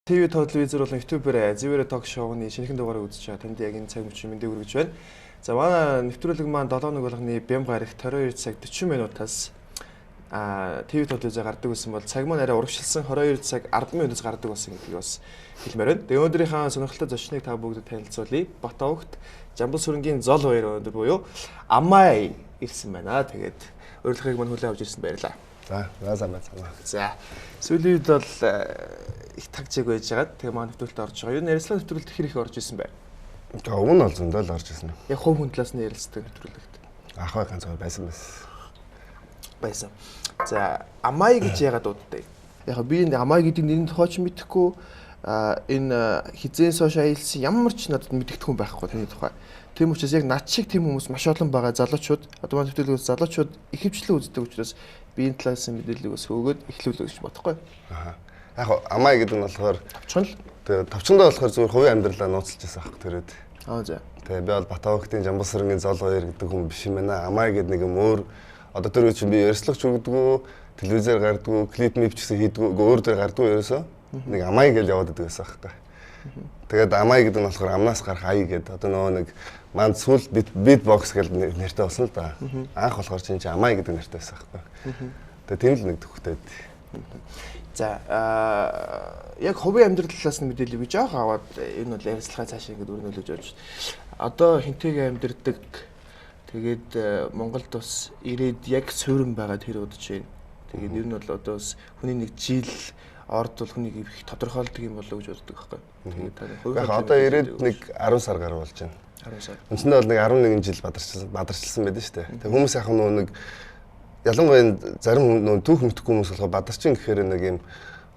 ТV телевизээр болон YouTube-ээр Зэвэрэ ток шоуны шинэхэн дугаарыг үзэж байгаа танд яг энэ цаг мөчид мэндийг хүргэж байна. За манай нэвтрүүлэг маань 7 хоног болгоны бям гарагт 22 цаг 40 минутаас ТV телевизээр гардаг байсан бол цаг маань арай урагшилсан 22 цаг 10 минутаас гардаг болсон гэдгийг бас хэлмээр байна. Тэгээ өнөөдрийнхээ сонирхолтой зочныг та бүгдэд танилцуулъя. Батовгт Жамбал сүрэнгийн зол баяр өндөр буюу Амай ирсэн байна. Тэгээд урилгыг мань хүлээн авч ирсэн баярлалаа. За сайн. За сүүлийн үед бол их тагжиг байж байгаа. Тэгээ маань нэвтрүүлэлт орж байгаа. Юу нэрлэлт нэвтрүүлэлт хэр их орж исэн бэ? Тэгээ өмнө бол зөндөө л орж исэн. Яг хувь хүн талаас нь ярилцдаг нэвтрүүлэгт. Ахаа ганцхан байсан. За Амай гэж яагаад дууддаг? Яг би энэ Амай гэдэг нэрийн тухай ч мэдэхгүй энэ хизээ сошиал аялсан ямар ч надад мэддэг хүн байхгүй тэрний тухай. Тийм учраас яг над шиг тийм хүмүүс маш олон байгаа залуучууд одоо маань нэвтрүүлгээс залуучууд ихэвчлэн үздэг учраас би энэ талаас нь мэдээллийг бас өгөөд эхлүүлэх гэж бодохгүй. Яг Амай гэдэг нь болохоор товчхон л. Тэгээ товчондоо болохоор зүгээр хувийн амьдралаа нууцлж байсан ах тэрээд. За. Тэгээ би бол Батовгтын Жамбал сүрэнгийн зол баяр гэдэг хүн биш юм байна. Амай гэдэг нэг юм өөр одоо тэр үеч би ярьцлагч өгдөгөө, телевизээр гардгөө, клип мэп ч гэсэн хийдгөө, өөр дээр гардгөө ерөөсөө нэг Амай гэж яваад байдаг байсан аахгүй. Тэгээд Амай гэдэг нь болохоор амнаас гарах ая гэдэг. Одоо нөгөө нэг манд сүүл битбокс гэдэг нэртэй болсон л да. Анх болохоор чинь Амай гэдэг нэртэй байсан аахгүй. Тэгээд тийм л нэг төвхтэй. За яг хувийн амьдрал талаас нь мэдээлэл би жоох аваад энэ бол ярилцлагаа цаашаа ингэж өрнүүлж явж байна. Одоо хинтэйгээ амьдардаг тэгээд Монголд бас ирээд яг суурин байгаа тэр удаж байна. Тэгээд ер нь бол одоо бас хүний нэг жил орд бол хүнийг их тодорхойлдог юм болоо гэж боддог байхгүй. Тэгээд таны хувийн яг одоо ирээд нэг 10 сар гаруй болж байна. 10 сар. Үндсэндээ бол нэг 11 жил бадарчилсан байдаг шүү дээ. Тэгээд хүмүүс яг нэг ялангуяа зарим нөө түүх мэдхгүй хүмүүс болохоор бадарчин гэхээр нэг юм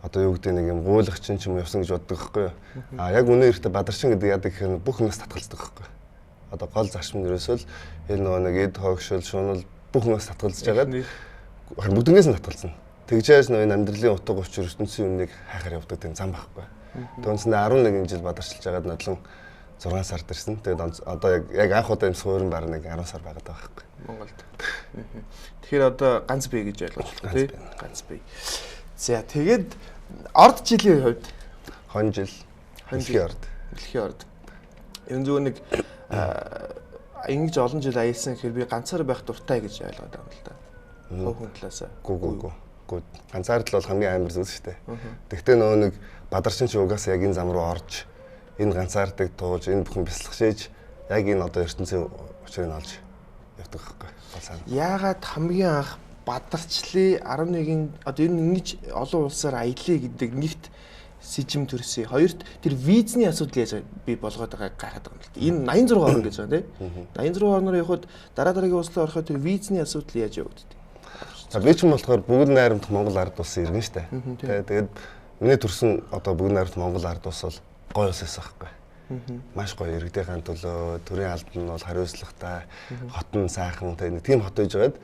одоо юу гэдэг нэг юм гуйлагчин ч юм явсан гэж боддог байхгүй юу. Яг үнэн хэрэгтээ бадарчин гэдэг яадаг гэхээр бүх юмс татгалздаг байхгүй юу. Одоо гол зарчим ерөөсөө л энэ нөгөө нэг эд хогшил шунал бүх юмс татгалзаж байгаад харин бүгднгээс нь татгалзна. Тэгжээс нөгөө амьдралын утга учир ертөнцийн үннийг хайхаар явдаг тийм зам байхгүй. Түүнсэндээ 11 жил бадарчилж байгаад надлан 6 сард ирсэн. Тэгээд одоо яг анх удаа юм суурин баг нэг 10 сар байгаад байгаа байхгүй. Монголд. Тэгэхээр одоо ганц бие гэж ойлгож байна тий? Ганц бие. За тэгээд орд жилийн хувьд хон жил дэлхийн орд. Дэлхийн орд. Энэ зүгээр нэг ингэж олон жил аялсан гэхээр би ганцаар байх дуртай гэж ойлгоод байгаа юм л да. Хувь хүн талаасаа. Гүү. Ганцаардл бол хамгийн амар зүйл шүү дээ. Тэгвэл нөгөө нэг бадарчин ч угаасаа яг энэ зам руу орж энэ ганцаардаг туулж энэ бүхэн бясалгашээж яг энэ одоо ертөнцийн учрыг олж явдаг байхгүй. Яагаад хамгийн анх бадарчлаа 11 одоо энэ ингэж олон улсаар аялье гэдэг нэгт сэжим төрсөн. Хоёрт тэр визний асуудал яаж би болгоод байгааг гараад байгаа юм л. Энэ 86 орн гэж байгаа тийм. 86 орноор явхад дараагийн улс руу ороход тэр визний асуудал яаж явагдав? За би ч юм болохоор бүгд найрамдах Монгол ард улсын иргэн штэ. Тэгээд миний төрсөн одоо бүгд найрамдах Монгол ард улс бол гоё улс байсан байхгүй. Маш гоё иргэдийн төлөө төрийн албан нь бол хариуцлагатай, хот нь сайхан тийм хот байж байгаад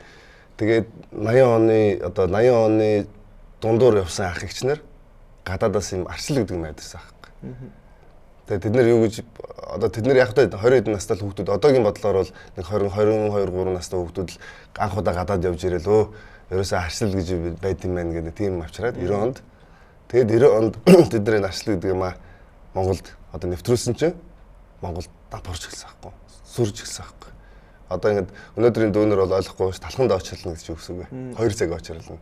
тэгээд 80 оны дундуур явсан ах эгчнэр гадаадаас юм арчил гэдэг юм айдсан байхгүй. Тэгээд тэд нэр юу гэж одоо тэд нэр яг та 20 хэдэн настай хүүхдүүд одоогийн бодлоор бол нэг 20 22 3 настай хүүхдүүд л анх удаа гадаад явж ирэл ерөөсөө арчил гэж байд юм байна гэдэг тийм авчираад 90 онд тэгээд 90 онд тэд нэр арчил гэдэг юм Монголд одоо нэвтрүүлсэн чинь Монголд давхарч гэлсэн байхгүй. Сүрж гэлсэн байхгүй. Одоо ингээд өнөөдрийн дүүнер бол ойлгохгүй ш талханд очирлна гэж юу гэсэн үг вэ? 2 цаг очирлна.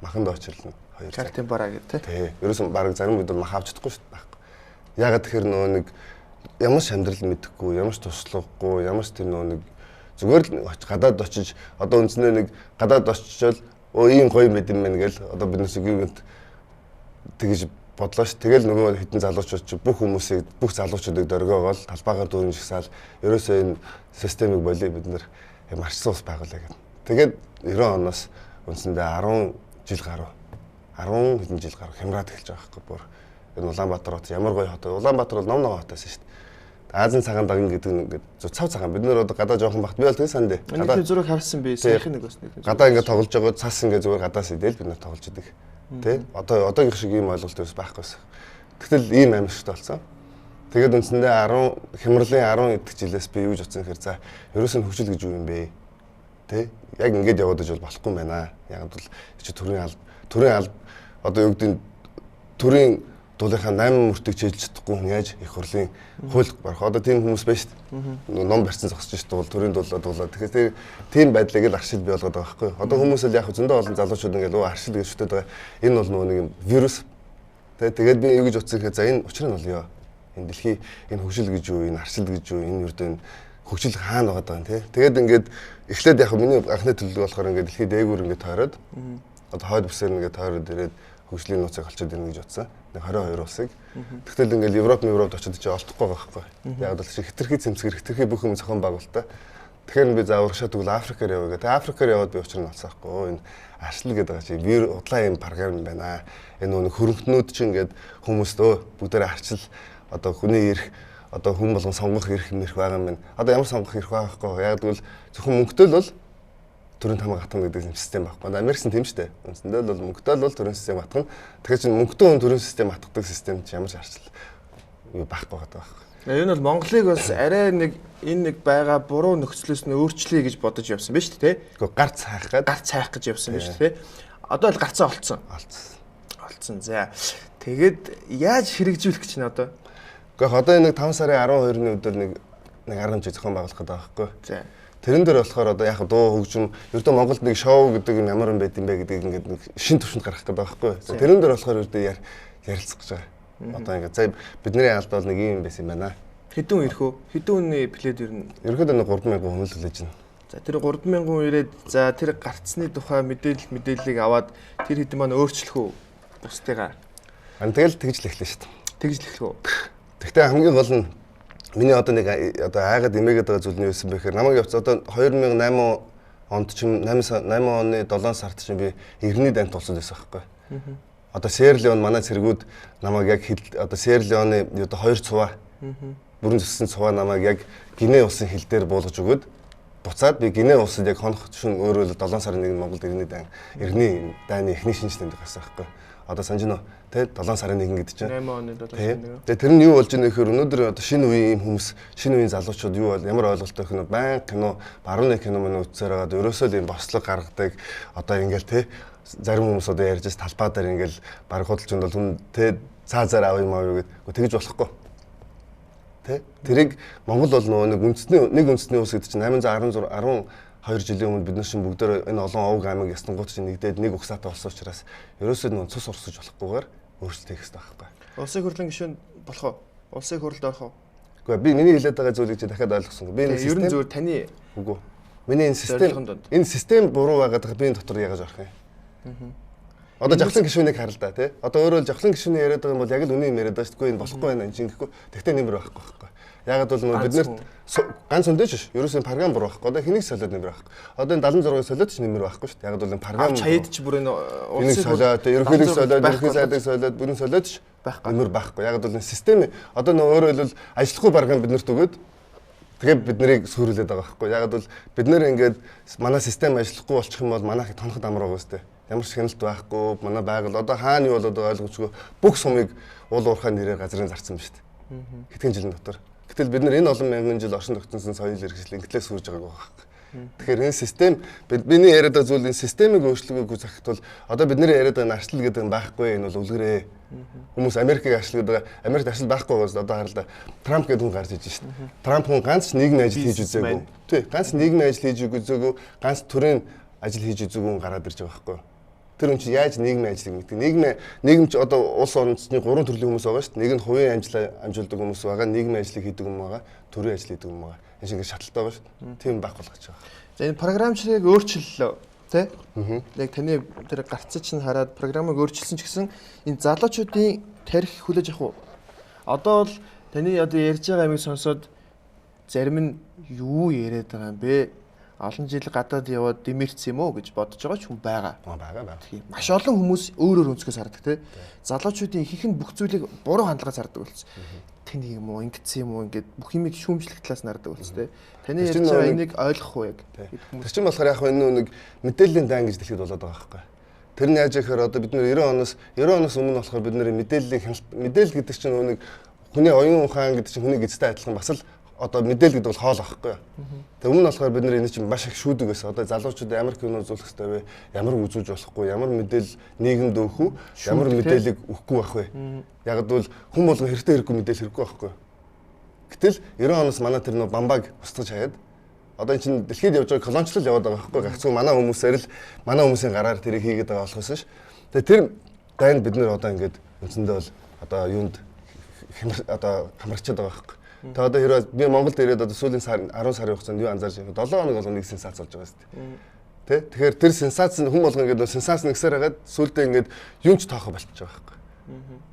Маханд очирлна. 2 цаг. Картин бараа гэдэг тий. Ерөөсөн баг зарим үед мах авч чадахгүй ш байхгүй. Ягаад тэгэхээр нөгөө нэг ямар ч амьдрал мэдэхгүй, ямар ч туслаггүй, ямар ч тэр нөгөө нэг зүгээр л гадаад очиж одоо үндснээ нэг гадаад очичвол ийм гоё мэд юм байна гэл одоо биднээс юунд тэгэж бодлоо ш. Тэгэл нөгөө хитэн залуучууд чи бүх хүмүүсийг бүх залуучуудыг дөргөөгөөл талбайгаар дүүрэн шигсаал ерөөсөө энэ системийг болий бид нэр юм арчсан ус байгуулаа гэдэг. Тэгээд 90 оноос үндсэндээ 10 жил гаруй 10 хэдэн жил гаруй хямраад эхэлж байгаа байхгүй бүр энэ Улаанбаатар хот ямар гоё хот. Улаанбаатар бол ном хотоос шүү дээ. Азийн цагаан даган гэдэг нь ингээд цав цагаан бид нэр одоо гадаа жоохон багт би бол тэгээ санд. Гадаа зураг харсан би сайхан нэг бас нэг. Гадаа ингээд тоглож байгаа цас ингээд зүгээр гадаас идэл бид нар тоглож идэг. Тэ? Одоогийн шиг ийм ойлголт ерөөс байхгүйсэн. Тэгтэл ийм амьсгалтай болсон. Тэгээд үндсэндээ 10 хямралын 10 идэх жилээс би юу гэж утсан гэхээр за ерөөсөө хөгжил гэж юу юм бэ? Тэ? Яг ингээд яваад иж бол болохгүй юм байна. Яг бол чи төрийн алба одоо юу гэдэг төрийн дуулынхаа 8 мөртөг чийлж чадахгүй хүн яаж их хурлын хууль барах. Одоо тийм хүмүүс байна шүү дээ. Ном барьсан зогсож шүү дээ. Төрийн дуулаад. Тэгэхээр тийм байдлыг л аршил бий болгоод байгаа байхгүй. Одоо хүмүүс л яг зөндөө олон залуучууд ингээд аршил гэж шүтээд байгаа. Энэ бол нэг юм вирус. Тэгээд би юу гэж утсан гэхээр за энэ учир нь бол ёо. Энэ дэлхий энэ хөгжил гэж юу, энэ аршил гэж юу, энэ үрдэн хөгжил хаана байгаа юм те. Тэгээд ингээд эхлээд яг миний анхны төлөв болохоор ингээд дэлхий дээгүүр ингээд тойроод одоо хойд бүсээр ингээд тойроод ирээд хөгжлийн нууцыг олчод ирнэ гэж утсан. 22 улсыг. Тэгтэл ингээд Европ очиод чи олдохгүй байгаа байхгүй. Яг бол хитрхи цэмцгэр хитрхи бүх юм зохион байгуулалтаа. Тэгэхээр би зааваршаа тэгвэл Африкаар яваа гэдэг. Африкаар яваад би учир нь олсон байхгүй. Энэ аршил гэдэг байгаа чи вир удлаа юм програм байна. Энэ нэг хөрөнгөнүүд чи ингээд хүмүүст бүгдээрээ арчил одоо хүний эрх одоо хүн болгон сонгох эрх мэрх байгаа юм байна. Одоо ямар сонгох эрх байгаа байхгүй. Яг тэгвэл зөвхөн мөнгөтэй л бол төрийн тамга хатгана гэдэг систем байхгүй. Америкс нь тийм шүү дээ. Үндсэндээ бол мөнгөтэй бол төрийн систем хатгана. Тэгэхээр чинь мөнгөтэй хүн төрийн систем хатгадаг систем чи ямар ч арчил юу байхгүй байгаа байхгүй. Энэ бол Монголыг бас арай нэг энэ нэг байгаа буруу нөхцлөөс нь өөрчлөе гэж бодож явсан байна шүү дээ, тэ? Гэхдээ гарц хайх гэж явсан байна шүү дээ, тэ? Одоо л гарцаа олцсон. За. Тэгээд яаж хэрэгжүүлэх гэж байна одоо? Гэхдээ одоо нэг 5 сарын 12-ны өдөр нэг арга хэмжээ зохион байгуулах гэдэг байгаа байхгүй. За. Тэрэн дээр болохоор одоо яг дуу хөгжим ердөө Монголд нэг шоу гэдэг юм ямар юм байд юм бэ гэдгийг ингээд нэг шин төвшөнд гаргах гэдэг байгаа байхгүй. Тэрэн дээр болохоор ердөө ярилцах гэж байгаа. Одоо ингээд за бидний алдаа бол нэг юм байсан юм байна. Хэдэн ирэх үү? Хэдэн үний плед ер нь? Ерөнхийдөө нэг 3,000 хүн л хүлээж байна. За тэр 3,000 хүн ирээд за тэр гарцсны тухай мэдээллийг аваад тэр хэдэн маань өөрчлөх үү? Бусдыгаа. Тэгэл тэгж л эхлэв шүү дээ. Тэгж л эхлэх үү? Гэхдээ хамгийн гол нь миний одоо нэг одоо айгаад имээгээд байгаа зүйл нь юу байсан бэ гэхээр намайг явц одоо 2008 онд ч 8 оны 7 сард чинь би Иргэний дайнд тулсан байсан байхгүй. Одоо Сьерра-Леон манай цэргүүд намайг яг одоо Сьерра-Леоны одоо 2 цуваа бүрэн зөссөн цуваа намайг яг Гинэ улсын хил дээр буулгаж өгөөд буцаад би Гинэ улсад яг хонох шин өөрөө л 7 сарын 1-нд Монголд Иргэний дайны эхний шинжлэнд байсан байхгүй. Одоо санаж нөө тэ 7 сарын 1 гэдэг чинь 8 оны 7 сарын 1. Тэгээ тэр нь юу болж байгаа нөхөр өнөөдөр одоо шинэ үеийн юм хүмүүс шинэ үеийн залуучууд юу бол ямар ойлголттой хийнэ баян кино баруун нэг кино мөн үзсээр байгаа ерөөсөө л юм бослог гаргадаг одоо ингээл тэ зарим хүмүүс одоо ярьж байгаа талбай дээр ингээл баг худалчинд бол хүн тэ цаазаар авъя маа юу гэдэг тэгж болохгүй тэ тэрийг Монгол бол нэг үндэсний ус гэдэг чинь 816 жилийн өмнө бид нар чинь бүгдээр энэ олон овг аймаг ястангууд чинь нэгдээд нэг угсаатай болсон учраас ерөөсөө нөө цус урсаж болохгүйгээр өөрчлөлт хийх хэрэгтэй байхгүй. Улсын хурлын гишүүн болох уу? Улсын хурлд орох уу? Гэхдээ би миний хэлээд байгаа зүйлийг чи дахиад ойлгосон. Би энэ систем ер нь зөв таны үгүй. Миний энэ систем буруу байгаад би энэ дотор яагаад орох юм? Одоо жавхлан гишүүнийг харал да тий. Одоо өөрөө л жавхлан гишүүний яриад байгаа юм бол яг л үнийг яриад байгаа шүү дээ. Энэ болохгүй байна энэ чинь гэхгүй. Тэгтээ нэмэр байхгүй байхгүй. Ягаад бол бид нарт ганц өндөөж ш. Ерөөсөө програм буруу байхгүй. Одоо хэнийг солиод нэмэр байхгүй. Одоо энэ 76-ыг солиод ч нэмэр байхгүй шүү дээ. Ягаад бол энэ програм чаяд ч бүр энэ улсын солиод, ерөнхийлөг солиод, ерөнхий сайдыг солиод, бүрэн солиод ч нэмэр байхгүй. Ягаад бол энэ систем одоо нөө өөрөө хэлбэл ажиллахгүй програм бид нарт өгөөд тэгээд бид нарыг сүрүүлээд байгаа байхгүй. Ягаад бол бид нэр ингээд манай систем ажиллахгүй болчих юм бол манайх тоноход амар байгаа үстэй. Ямар ч хяналт байхгүй, манай байгал одоо хаана юу болоод байгаа ойлгомжгүй бүх сумыг уул уурхай нэрээр газрын зарцсан ба шүү дээ. Хэдхэн жилийн дотор. Гэтэл бид нар энэ олон мянган жил оршин тогтносон соёл иргэншил инглээ сүрж байгааг байгаа. Тэгэхээр энэ систем бидний яриад байгаа зүйл энэ системийг өөрчлөгөөгүй захихт бол одоо бидний яриад байгаа арчлал гэдэг нь байхгүй энэ бол үлгэрээ. Хүмүүс Америкийг арчлаад байгаа. Америкт арчлал байхгүй байгаас одоо хараа л да Трамп гэдэг хүн гарч иж шít. Трамп хүн ганц нийгмийн ажил хийж үзээгүй. Тий, ганц нийгмийн ажил хийж үзээгүй, ганц төрийн ажил хийж үзээгүй хүн гараад ирж байгаа байхгүй. Тэр хүн чинь яаж нийгмийн ажлыг мэддэг? Нийгэм чи одоо улс орнцны 3 төрлийн хүмүүс байгаа шүү дээ. Нэг нь хувийн амжилт амжилтдаг хүмүүс байгаа, нийгмийн ажлыг хийдэг хүмүүс байгаа, төрийн ажил хийдэг хүмүүс байгаа. Энэ шиг шаталтай байгаа шүү дээ. Тийм байх болгож байгаа. За энэ програмчлалыг өөрчиллөө, тий? Яг таны тэр гарцыг чинь хараад програмыг өөрчилсөн ч гэсэн энэ залуучуудын тарих хүлээж авах уу? Одоо бол таны одоо ярьж байгаа юмыг сонсоод зарим нь юу яриад байгаа юм бэ? Олон жил гадаад яваад дэмэрсэн юм уу гэж бодож байгаа ч хүн байгаа. Байгаа. Тийм. Маш олон хүмүүс өөрөөр өнцгөөс хардаг тий. Залуучуудын ихэнх нь бүх зүйлийг буруу хандлагаас хардаг болсон. Тэнийг юм уу, ингэсэн юм уу ингээд бүх юмыг шүүмжлэх талаас нь хардаг болсон тий. Таны ярьж байгаа энийг ойлгох уу яг? Тэр чинь болохоор яг нэг мэдээллийн дан гэж дэлхийд болоод байгаа байхгүй. Тэр нь яаж ихээр одоо бид нэр 90 оноос өмнө болохоор бид нэр мэдээлэл гэдэг чинь нэг хүний оюун ухаан гэдэг чинь хүний эцтэй адилхан бас л одоо мэдээлэл гэдэг бол хоол байхгүй юу. Тэгээ өмнө нь болохоор бид нар энэ чинь маш их шүүдэг байсан. Одоо залуучууд ямар кино үзүүлэх хэрэгтэй вэ? Ямар үзүүлж болохгүй? Ямар мэдээлэл нийгэмд өгөх үү? Ямар мэдээллийг өгөхгүй байх вэ? Яг бол хүн болгон хэрэгтэй хэрэггүй мэдээлэл хэрэггүй байхгүй юу. Гэтэл 90 оноос манай тэр нөө бамбаг устгаж хаяад одоо энэ чинь дэлхийд явж байгаа колоничлол яваад байгаа байхгүй юу. Гагцгүй манай хүмүүсээр л манай хүмүүсийн гараар тэрийг хийгээд байгаа болох байсан ш. Тэгээ тэр дайнд бид нар одоо ингээд үндсэндээ бол одоо юунд одоо хамрагчаад байгаа байхгүй. Тэгээ одоо хэрвээ би Монголд ирээд одоо сүүлийн 10 сарын хугацаанд юу анзаарч байгаа 7 хоног болгоо нэг сенсац болж байгаа шүү дээ. Тэ? Тэгэхээр тэр сенсац нь хүн болгоо ингээд сенсац нэгсээр хагаад сүүлдээ ингээд юм ч тоохоо болчихж байгаа байхгүй.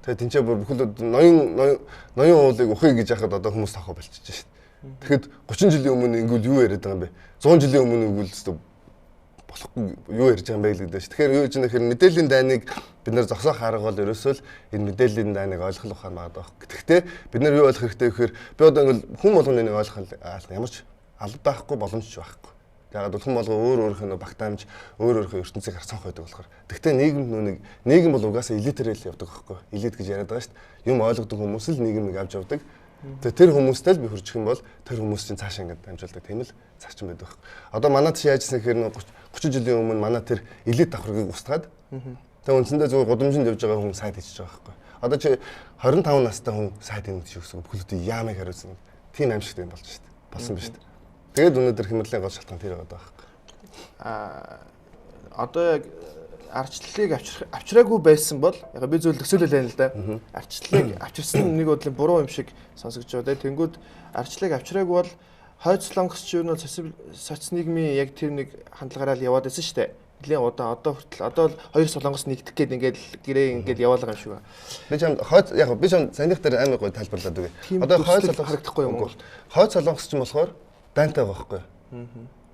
Тэгээ тэнцээ бүр бүхэл ноён уулыг ухъя гэж яхад одоо хүмүүс тоохоо болчихж шүү дээ. Тэгэхэд 30 жилийн өмнө ингүүл юу яриад байгаа юм бэ? 100 жилийн өмнө ингүүл болохгүй юу ярьж байгаа юм бэ гэдэг шүү. Тэгэхээр юу гэж нэхэр мэдээллийн дайныг бид нар зогсоох арга бол ерөөсөө л энэ мэдээллийн дайныг ойлгох ухаан байгаа. Гэхдээ бид нар юу ойлгох хэрэгтэй гэхээр би одоо ингээл хүн болгоны нэг ойлгох ямар ч алдахгүй боломжч байхгүй. Тэгээд хүн болго өөр өөрийнхөө багтаамж өөр өөрийнхөө ертөнцийг харцаах байдаг болохоор. Гэхдээ нийгэм бол угаасаа элитээр л явдаг байхгүй. Элит гэж яриад байгаа шүү дээ. Юм ойлгодог хүмүүс л нийгэмийг авч явдаг. Тэгээ тэр хүмүүстэй л би хурчих юм бол тэр хүмүүс чинь цаашаа ингээд дамжуулдаг тийм л зарчим байдаг байхгүй. Одоо манайд чи яажсэн гэхээр 30 жилийн өмнө манай тэр элит давхаргыг устгаад тэгээ үндсэндээ зөвхөн гудамжинд явж байгаа хүн сайд хийчихэж байгаа байхгүй. Одоо чи 25 настай хүн сайд хийх гэж үсэг бүхэлдээ яамыг хариуцсан. Тийм аимшигтай болж шүү дээ. Болсон биз дээ. Тэгээд өнөөдөр хэмэрлийн гол шалтгаан тэр байгаа байхгүй. Одоо яг арчлалыг авчраагүй байсан бол яг би зөв төсөөлөл байна л да. Арчлалыг авчирсан нэг бодлын буруу юм шиг сонсогдож байгаа. Тэнгүүд арчлалыг авчраагүй бол хойд солонгосч юу нь соц нийгмийн яг тэр нэг хандлагаараа л яваад байсан шүү дээ. Нэлийн удаа одоо хүртэл одоо л хоёр солонгос нэгдэх гээд ингээд гэрээ ингээд яваалгаа юм шиг байна. Би ч хойд яг би ч санийх дээр амар гоё тайлбарлаад үгүй. Одоо хойд солонгос харагдахгүй юм бол хойд солонгосч юм болохоор дайнтай байгаа байхгүй.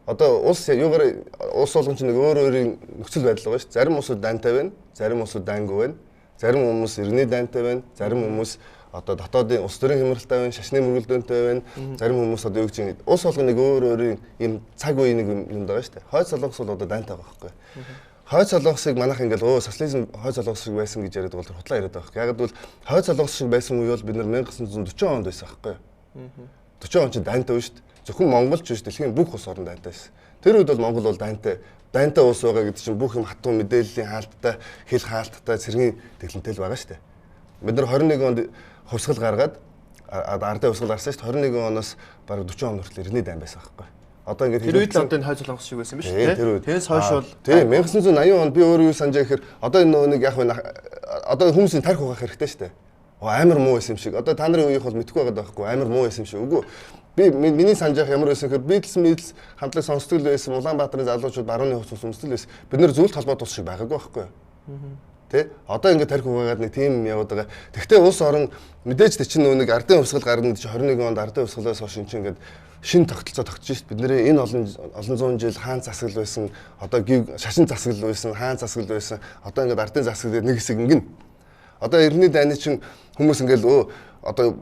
Одоо улс болгон чинь нэг өөр өөрийн нөхцөл байдал байгаа шүү. Зарим улсууд дайнтай байна, зарим улсууд дайнгүй байна. Зарим хүмүүс иргэний дайнтай байна, зарим хүмүүс одоо дотоодын улс төрийн хямралтай байна, шашны мөргөлдөөнтэй байна. Зарим хүмүүс одоо юу гэж юм улс болгон нэг өөр өөрийн юм цаг үеийн нэг юм байгаа шүү. Хойд солонгос бол одоо дайнтай байгаа байхгүй. Хойд солонгосыг манайх ингээл социализм хойд солонгос шиг байсан гэж яриад бол хутлаа яриад байгаа. Яг бол хойд солонгос шиг байсан үе бол бид нар 1940 онд байсан байхгүй. 40 он чинь дайнтай байна шүү. Зөвхөн Монголч биш дэлхийн бүх улс орнд дайнтай байсан. Тэр үед бол Монгол бол дайнтай улс байгаа гэдэг чинь бүх юм хатуу мэдээллийн хаалттай, хэл хаалттай, цэргийн тэглэнтэй л байгаа шүү дээ. Бид нар 21 онд хувьсгал гаргаад ардын хувьсгал гарсан шүү дээ. 21 оноос бараг 40 он хүртэл иргэний дайн байсан байхгүй. Одоо ингээд тэр үед л одоо энэ хойд солонгос шиг байсан биш үү? Тэрээс хойш бол тийм 1980 онд би өөрөө юу санаж гэхээр одоо энэ нэг яг байна одоо хүмүүсийн тарих угаах хэрэгтэй шүү дээ. Амар муу байсан юм шиг. Одоо та нарын үеийнх бол мэдгүй байгаа байхгүй. Амар муу байсан юм шиг. Үгүй. Би миний санджаах ямар байсан гэхээр Beatles хамтлаг сонсдог л байсан. Улаанбаатарын залуучууд барууны хүмүүс сонсдог л байсан. Бид нэр зөвлөлт холбоо тус шиг байгаагүй байхгүй. Тэ? Одоо ингээд тарих угаагаад нэг тийм яваад байгаа. Тэгвэл улс орон мэдээж чинь нэг ардын хувьсгал гарна гэж 21 онд ардын хувьсгалаас хойш чинь ингээд шинэ тогтолцоо тогтж шít. Бид нэр энэ олон зуун жил хаан засаг байсан. Одоо шашин засаг байсан, хаан засаг байсан. Одоо ингээд ардын засаг дээр нэг хэсэг ингэн. Одоо эрдэнэ дайны чинь хүмүүс ингээл одоо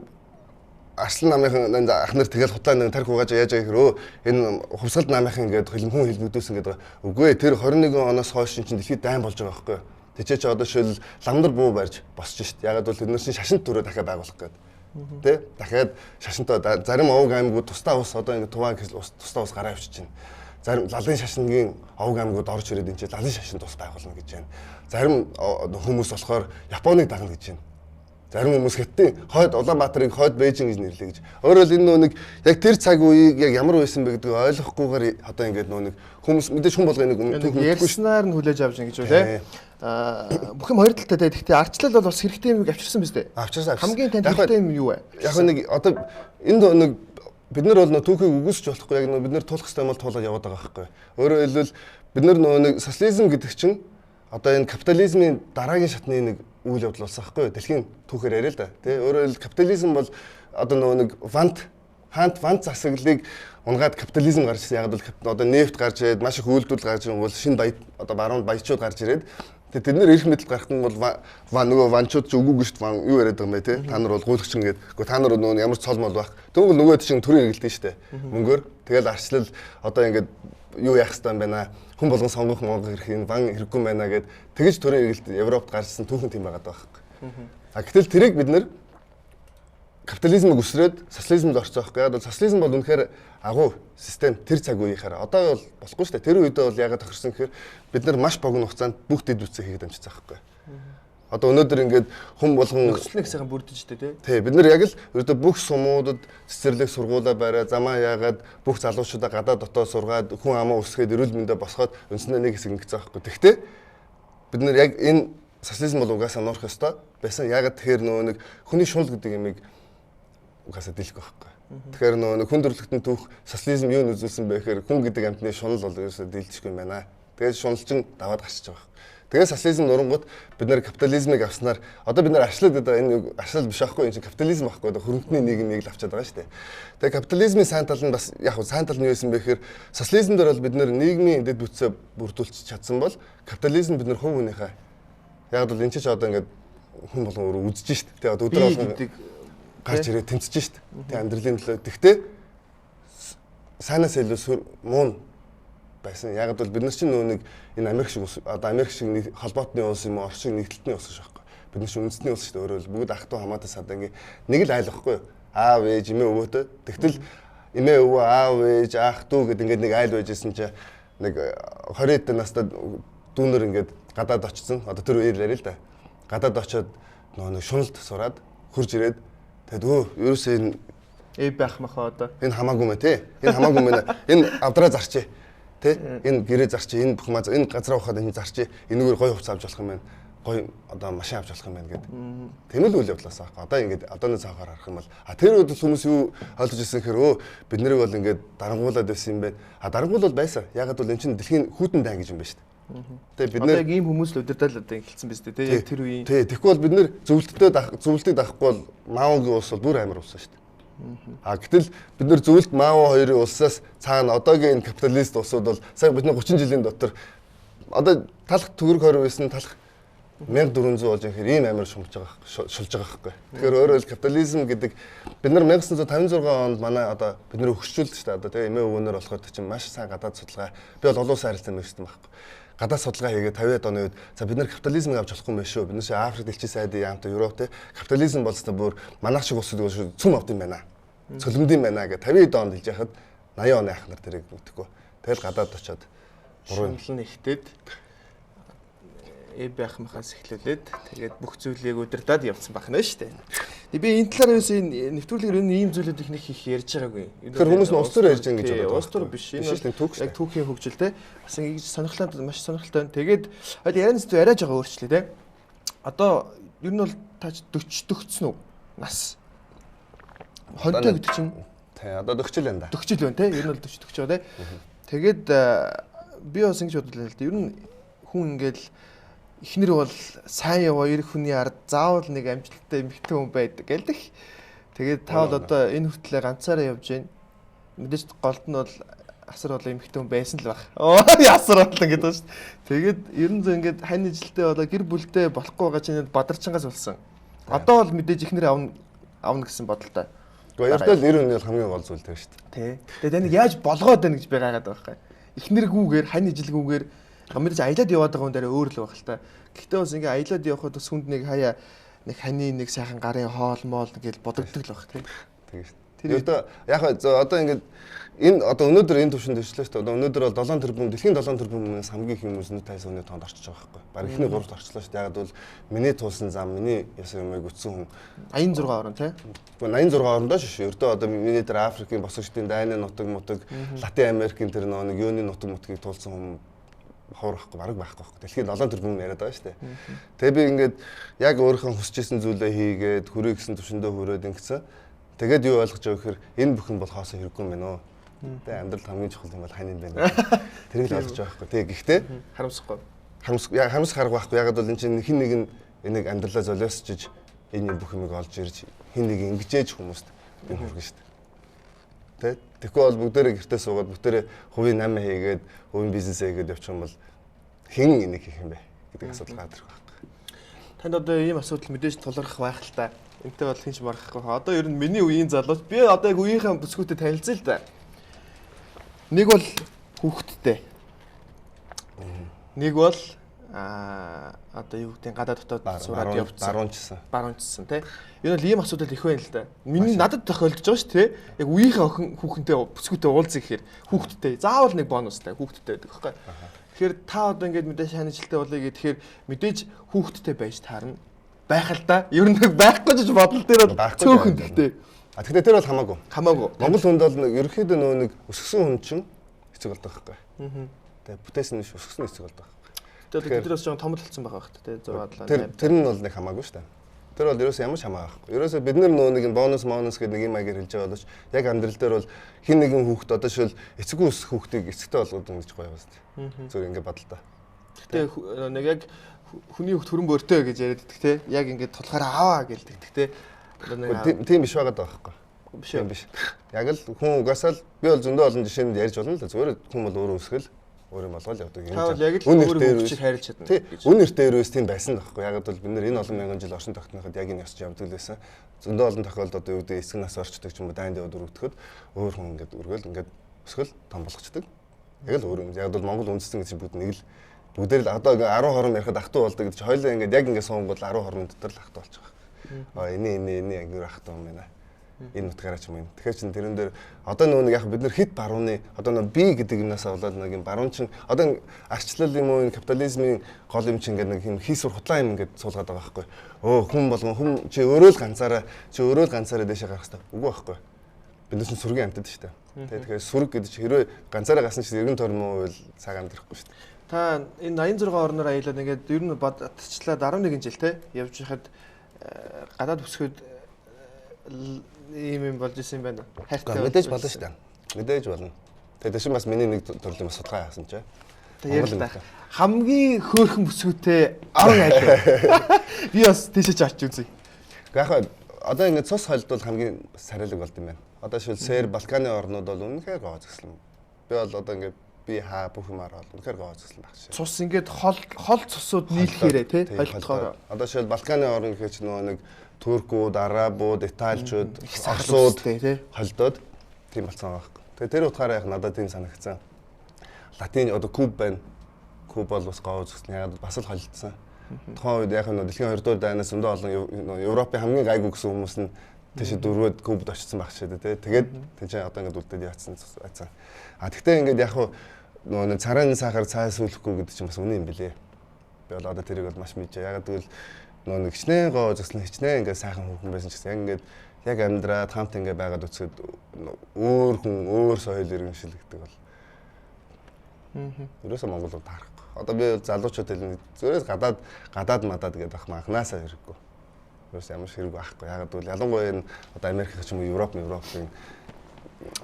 Арслан намынхан ах нар тэгэл хутлаа нэг тарих угааж яаж байгаа гэхээр энэ хувьсгалд намынхан ингээд хүн хэлбэгдүүлсэн гэдэг. Үгүй ээ тэр 21 оноос хойш чинь дэлхийд дайн болж байгаа байхгүй юу. Тэжээ чи одоо шил ламдар буу барьж босч шít. Ягаад бол тэд нар чинь шашинт төрөө дахиад байгуулах гээд. Тэ? Дахиад шашинтаа зарим овг аймагуд тусдаа ус одоо ингээд туваа тусдаа ус гараа авчиж байна. Зарим лалын шашингийн овг аймагуд орж ирээд энэ чинь лалын шашин тус байгуулна гэж байна. Зарим хүмүүс болохоор Японыг дагна гэж байна. Зарим хүмүүс Хятадын хойд Улаанбаатарыг хойд Бээжин гэж нэрлэе гэж. Өөрөөр энэ нэг яг тэр цаг үеийг яг ямар байсан бэ гэдгийг ойлгохгүйгээр одоо ингээд нэг хүмүүс мэдээж хүн болгоо нэг ярьснаар нь хүлээж авч ингэж үү те. Бүх юм хоёр талтай те. Гэхдээ арчлал бол бас хэрэгтэй юм авчирсан биз дээ. Авчирсан. Хамгийн танд хэрэгтэй юм юу вэ? Яг нэг одоо энд нэг бид нар бол түүхийг үгүйсч болохгүй яг бид нар туулах хэрэгтэй юм бол туулаад яваад байгаа байхгүй. Өөрөөр хэлбэл бид нар нэг социализм гэдэг чинь одоо энэ капитализмын дараагийн шатны нэг үйл явдал болсон байхгүй юу? Дэлхийн түүхээр яриа л да. Тэ өөрөөр хэл капитализм бол одоо нэг вант засаглалыг унгаад капитализм гарч ирсэн. Яг бол одоо нефт гарч ирээд маш их үйлдвэрлэл гарч ирсэн бол шинэ баяр одоо баруун баячууд гарч ирээд тэд нар эрх мэдэл гарах нь бол нөгөө ванчууд ч үгүй шүү дээ. Юу яриад байгаа юм бэ те? Та нар бол гуйлагч ингээд. Гэхдээ та нар нөгөө ямар цол мол байх. Тэгвэл нөгөөд чинь төрийн эргэлдэж шүү дээ. Мөнгөөр. Тэгэл арчлал одоо ингээд юу яах хэрэгтэй юм байна. Хүн болгон сонгох монгол хэрэг ван хэрэггүй байна гэд тэгж төрийн эргэлт Европт гарсан түүхэн тийм байгаад байгаа хэрэг. А гэтэл тэрийг бид нэр капитализмыг өсрөөд социализмд орцсон байхгүй. Яг бол социализм бол үнэхээр агуу систем тэр цаг үеийнхаараа. Одоо бол болохгүй шүү дээ. Тэр үедээ бол ягаад тохирсон гэхээр бид нар маш богино хугацаанд бүх дэд бүтцийг хийгээд амжицсан байхгүй. Одоо өнөөдөр ингээд хүн болгон нөхцөл нэг сайхан бүрдэж штэ тий. Бид нар яг л ердөө бүх сумуудад цэцэрлэг сургуулаа бариа, замаа яагаад бүх залуучуудаа гадаа дотоо сургаад хүн амаа өсгөөд эрүүл мэндэ босгоод үндсэндээ нэг хэсэг ингэсэн байхгүй. Тэгтээ бид нар яг энэ социализм бол угаасаа нуурах ёстой байсан. Ягаад тэгэхээр нөгөө нэг хүний шунал гэдэг юмыг угаасаа дийлэх байхгүй. Тэгэхээр нөгөө нэг хүн төрөлхтөн түүх социализм юу нөлөөлсөн бэ гэхээр хүн гэдэг амьтны шунал бол ерөөсөө дийлдэхгүй юм байна. Тэгээд шуналчин даваад гарчиж байгаа. Тэгээд социализм нурангууд бид нэр капитализмыг авснаар одоо бид нар ашлаад байгаа энэ ашлал биш аахгүй энэ чинь капитализм аахгүй одоо хөрөнгөний нийгмийг л авчаад байгаа шүү дээ. Тэгээд капитализмын сайн тал нь бас яг хөө сайн тал нь юу байсан бэ гэхээр социализм дээр бол бид нэр нийгмийн дэд бүтцээ бүрдүүлчих чадсан бол капитализм бид нэр хувь хүнийхээ яг бол энэ ч одоо ингээд хүн болгон өөрөө үзэж шүү дээ. Тэгээд одоо өдөр болгон гарч ирээ тэмцэж шүү дээ. Тэгээд амьдралын төлөө. Тэгтээ сайнаас илүү муу байсан. Яг бол бид нар чинь нөгөө нэг энэ Америк шиг одоо Америк шиг холбоотны улс юм уу, Орос шиг нэгдэлтний улс шүү дээ. Бид нар чинь үндэсний улс шүү дээ. Өөрөөр бүгд ах トゥ хамаатай сад ингээ нэг л айл واخгүй юу? Аав ээж эмээ өвөөтэй. Тэгтэл эмээ өвөө аав ээж ах トゥ гэд ингээ нэг айл байжсэн чи нэг 20 эд настай дүүнэр ингээд гадаад очсон. Одоо тэр үеэр ярил л да. Гадаад очоод нөгөө нэг шуналд сураад хурж ирээд тэгэд ерөөсөө энэ байх махаа одоо энэ хамаагүй мэ тий. Энэ хамаагүй мэ. Энэ авдраа зарчээ. Тэ энэ гэрээ зарчээ, энэ бүх маа энэ газар ухаад энэ зарчээ, энэгээр гоё хувцас авч болох юм байна. Гоё одоо машин авч болох юм байна гэд. Тэмэл үйл явдлаас аахгүй. Одоо ингээд одооны цаахаар харах юм бол тэр үед хүмүүс юу ойлгож ирсэн гэхээр бид нарыг бол ингээд дарангуулад байсан юм байна. Дарангуул бол байсан. Ягаад бол эн чинь дэлхийн хүйтэн дай гэж юм байна шүү дээ. Тэ бид нар яг ийм хүмүүс л удирдал одоо эхэлсэн биз дээ. Тэ яг тэр үеийн. Тэ тэгэхгүй бол бид нар зөвлөлтөд авахгүй бол Маогийн улс бол бүр амар улс шүү дээ. Гэтэл бид нар зөвлөлт Мао хоёрын улсаас цаана одоогийн энэ капиталист улсууд бол сая бидний 30 жилийн дотор одоо талах төгрөг хориг байсан талах 1400 болж ихээр ийм амар шулж байгаа байхгүй. Тэгэхээр өөрөөр хэл капитализм гэдэг бид нар 1956 онд манай одоо бид нар өгчүүлдэг шүү дээ. Одоо тэгээ эмээ өвгөнөр болохоор чинь маш сайн гадаад судалгаа би бол олон улсын харилцаа мэргэжсэн байхгүй. Гадаад судалгаа хийгээд 50-аад оны үед за бид нар капитализмыг авч болохгүй юм байна шүү. Бид нар Африк дэлхийн сайдын яамтай Европ те капитализм болсноо бүр манайх шиг улсууд цөм авд юм байна. Цөлмд юм байна гэж 50-аад онд хэлж яхад 80 оны ахнаар тэрийг мэдхгүй. Тэгэл гадаад очоод шунал нэгтээд байх махаас эхлүүлээд тэгээд бүх зүйлийг удирдаад явсан байна шүү дээ. Би энэ талаар ерөөсөө нэвтрүүлгээр ийм зүйлүүд их нэг их ярьж байгаагүй. Тэгэхээр хүмүүс нь улс төр ярьж байгаа гэж боддог. Улс төр биш. Энэ яг түүхийн хөгжил те. Бас ингэж сонирхолтой маш сонирхолтой. Тэгээд ярианы зүйл арайж байгаа өөрчлөлөө те. Одоо ер нь бол таач 40 төгцсөн үү? Нас. Хонтой гэдэг чинь тий одоо 40 л байна да. 40 л байна те. Ер нь бол 40 төгч байгаа те. Тэгээд би бас ингэж бодлоо л да. Ер нь хүн ингээл эхнэр бол сайн яваа эр хүний ард заавал нэг амжилттай эмэгтэй хүн байдаг гэлдэх. Тэгээд та бол одоо энэ хүртлээр ганцаараа явж байна. Мэдээж голд нь бол асар бол эмэгтэй хүн байсан л баг. Ясар бол гэдэг шүү дээ. Тэгээд ер нь ингээд хань жилдээ болоо гэр бүлдээ болохгүй байгаа чинь бадарчангаас болсон. Одоо бол мэдээж эхнэр авна гэсэн бодолтой. Гэхдээ ердөө л 90 үний хамгийн гол зүйл дээр шүү дээ. Тий. Тэгээд энийг яаж болгоод байна гэж би гайхаад байгаа байхгүй. Эхнэргүүгээр хань жилгүүгээр мэдээж аялаад яваад байгаа хүн дээр өөр л байх л та. Гэхдээ бас ингээ аялаад явхад бас хүнд нэг хаяа нэг ханы нэг сайхан гарын хоол моол гэж бодогддог л байх тийм. Тэгээ шүү. Тэр яг одоо ингээд энэ одоо өнөөдөр энэ төвшөнд төрчлөө шүү дээ. Одоо өнөөдөр бол 7 тэрбум дэлхийн 7 тэрбумээс хамгийн их хүмүүс нь 50 оны тоонд орчиж байгаа байхгүй. Бараг ихний 3-т орчлоо шүү дээ. Яг бол миний туулсан зам, миний ясаа юмыг үтсэн хүн 86 орон тийм. 86 орондоо шүү. Ердөө одоо миний тэр Африкийн босгочдын дайны нутаг, Латин Америкийн тэр нэг юуны нутгийг туулсан хүн хаврахгүй бараг байхгүй. Дэлхийн 7 тэрбум яриад байгаа шүү дээ. Тэгээ би ингээд яг өөрийнхөө хүсчээсэн зүйлээ хийгээд хүрээ гэсэн төвшөндөө хүрээд ингэсэн. Тэгээд юу ойлгож байгаа гэхээр энэ бүхэн бол хаосоо хэрэггүй юм байна. Тэгээ амьдрал хамгийн чухал юм бол хань юм байна. Тэрийг л ойлгож байгаа байхгүй. Тэгээ гэхдээ харамсахгүй. Харамсах арга байхгүй. Ягаад бол энэ чинь хин нэг нь энийг амьдралаа золиосчиж энэ бүх юмыг олж ирж хин нэг ингэжээж хүмүүст энэ хүргэн шүү дээ. Тэгэхгүй бол бүгдээрээ гэртээ суугаад бүгдээрээ хувийн намаа хийгээд хувийн бизнесээ хийгээд явчих юм бол хэн энийг хийх юм бэ гэдэг асуудал гардаг байхгүй. Танд одоо ийм асуудал мэдээж тулгарх байх л та. Энтэй бол хинч марахгүй. Одоо ер нь миний үеийн залууч би одоо яг үеийнхээ бүсгүүтэй танилцъя л да. Нэг бол хүүхэдтэй. Нэг бол одоо юу гэдэг гадаад дотоод сураад явцсан. Баруунчсан тий. Энэ бол ийм асуудал их байна л да. Миний надад тохиолдож байгаа шүү тий. Яг үеийнхээ охин хүүхэнтэй бүсгүйтэй уулзъя гэхээр хүүхдтэй заавал нэг бонустай хүүхдтэй байдаг байхгүй. Тэгэхээр та одоо ингээд мэдээж шанажилттай болъё гэхээр мэдээж хүүхдтэй байж таарна. Байх л да. Ер нь байхгүй гэж бодол дээр бол цөөхөн гэхдээ. Гэхдээ тэр бол хамаагүй. Монгол хүнд бол ерөнхийдөө нэг өсгсөн хүн чинь хэцүү болдог байхгүй. Тэгээ бүтээсэн нь өсгсөн хэцүү болдог. Тэгээд тэр бас жоохон том талцсан байгаа хэрэг тий 6 7 8. Тэр нь бол нэг хамаагүй шүү дээ. Тэр бол ерөөсөө ямар ч хамаагүй. Ерөөсөө бид нар нэг бонус гэдэг нэг юм аягаар хэлж байгаа боловч яг амьдрал дээр бол хин нэгэн хүүхэд одоо шил эцэггүй өсөх хүүхдийг эцэгтэй болгоод ингэж гоё байна шүү дээ. Зөв ингэ бодлоо. Гэтэ нэг яг хүний хүүхд хөрөн бөртөө гэж яриад идэх тий яг ингэ тулахаараа аваа гэлдэг тий. Тийм биш байгаа байхгүй. Биш. Яг л хүн угаасаа л би бол зөндөө олон жишээнд ярьж болно л да. Зүгээр хүн бол өөрөө өсгөл өөрөө болгоод явдаг юм. Та бол яг л өөрөө хүчийг хайрлаж чадна. Үн нэртэй ерөөс тийм байсан л байхгүй. Яг бол бид нар энэ олон мянган жил оршин тогтноход яг энэ ёсч явдаг л байсан. Зөндөө олон тохиолдолд одоо юу гэдэг эсгэн нас орчдөг ч юм уу дайнд яваад өргөдөхөд өөр хүн ингээд өргөөл ингээд өсгөл том болгочдөг. Яг л өөр юм. Яг бол Монгол үндэстэн гэж бүгд нэг л бүгдээр л одоо 10 хором ярихад ахтуу болдог гэж хоёлаа ингээд яг ингээд суунгууд 10 хором дотор л ахтуу болчих. Эний ангир ахтуу юм байна. Энэ утгаараа ч юм. Тэгэхээр чин тэрэн дээр одоо нэг яг бид нар хит барууны одоо нэг би гэдэг юмнаас болоод нэг юм баруун чин одоо арчлал юм уу капитализмын гол юм чин гэдэг нэг юм хийсвэр хутлаа юм ингээд суулгаад байгаа байхгүй. Хүн болгон хүн чи өөрөө л ганцаараа дэшээ гарах хэрэгтэй. Үгүй байхгүй. Бид нар сүргийн амтд шүү дээ. Тэгэхээр сүрэг гэдэг чи хэрвээ ганцаараа гасан чи эргэн тойрон үйл цаг амьдрахгүй шүү дээ. Та энэ 86 орноор аялаад ингээд ер нь бодчихлаад 11 жил те явж байхад гадаад өсгөөд ийм юм болж исэн юм байна. Хайртай мэдээж болно шүү дээ. Мэдээж болно. Тэгээд тийш бас миний нэг төрлийн бас судалгаа яасан ч. Тэгээд ярил хамгийн хөөрхөн бүсгүйтэй аван айл. Би бас тийшээ ч арч үзье. Яг одоо ингэ цус холд бол хамгийн сарилэг болд юм байна. Одоо шил Сэр Балканы орнууд бол үнэхээр гоо зөкслөн. Би бол одоо ингэ би бүх юмар бол үнэхээр гоо зөкслөн баг шээ. Цус ингээд хол цусууд нийлэхээрээ тий холдохоор. Одоо шил Балканы орн гэхэж нэг Туркууд, Арабууд, Италичууд, Оросууд холдоод тийм болсон байгаа байхгүй. Тэгээ тэр утгаараа яг надад тийм санагдсан. Латин одоо Куб байна. Куб бол бас гоо зөксөн. Яг бас л холдсон. Тухайн үед яг нь дэлхийн 2 дугаар дайнаас өндөө олон Европын хамгийн гайгүй гэсэн хүмүүс нь тийш дөрвөөд Кубд очсон баг шээ дээ. Тэгээд тийч одоо ингээд үлдээд яатсан. Тэгтээ ингээд яг нөгөө царайн сахар цай сүүлэхгүй гэдэг чинь бас үнэн юм билэ. Би бол одоо тэрийг бол маш мэдээ. Яг тэгвэл нэг хичнээн гоо зөксөн хичнээн ингээд сайхан хүүхэн байсан ч гэсэн яг ингээд яг амьдраад хамт ингээд байгаад үцгэд өөр хүн өөр соёл иргэншилгдэг бол. Ерөөсөө Монгол руу таарахгүй. Одоо би залуучууд хэлнэ зөрөөс гадаад мадаад гэдэг ах анханасаа хэрэггүй. Ерөөсөө ямар хэрэг байхгүй. Яг гэвэл ялангуяа энэ одоо Америк ч юм уу Европын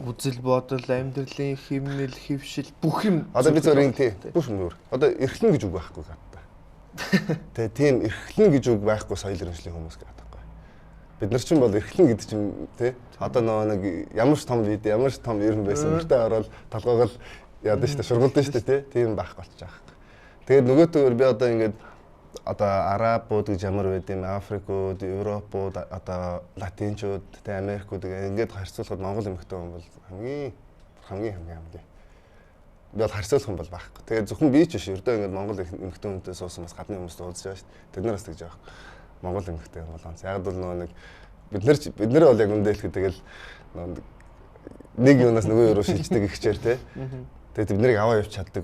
үзэл бодол, амьдралын хэмнэл, хөвшил бүх юм одоо би зөв тийм бүх юм өөр. Одоо эрхлэн гэж үг байхгүй гадаа. Тэгээ тийм эрхлэн гэж үг байхгүй соёл иргэншлийн хүмүүс гэдэг байхгүй. Бид нар чинь бол эрхлэн гэдэг чинь тий одоо нэг ямар ч том вид ямар ч том ерөн байсан өртөө ороод толгоогоо яадаг шүү дээ шургуулдаг шүү дээ тий тийм байхгүй болчих واخ. Тэгээд нөгөөтөөр би одоо ингээд одоо Арабууд гэж ямар байд юм Африкууд, Европууд одоо Латинчууд тий Америкууд ингээд харьцуулахад Монгол эмэгтэй хүн бол хамгийн би бол харьцуулах юм бол байхгүй. Тэгээд зөвхөн би ч биш ердөө ингээд Монгол эмэгтэй хүнтэй суусан бас гадны хүмүүс уулзж байгаа шүү дээ. Тэд нар бас тэгж байгаа. Монгол эмэгтэй юм бол яг бол нэг бид нар бол яг үндэл тэгэл нэг юунаас нөгөө юу шилждэг их чээр тий. Тэгээд биднийг аваа явж чаддаг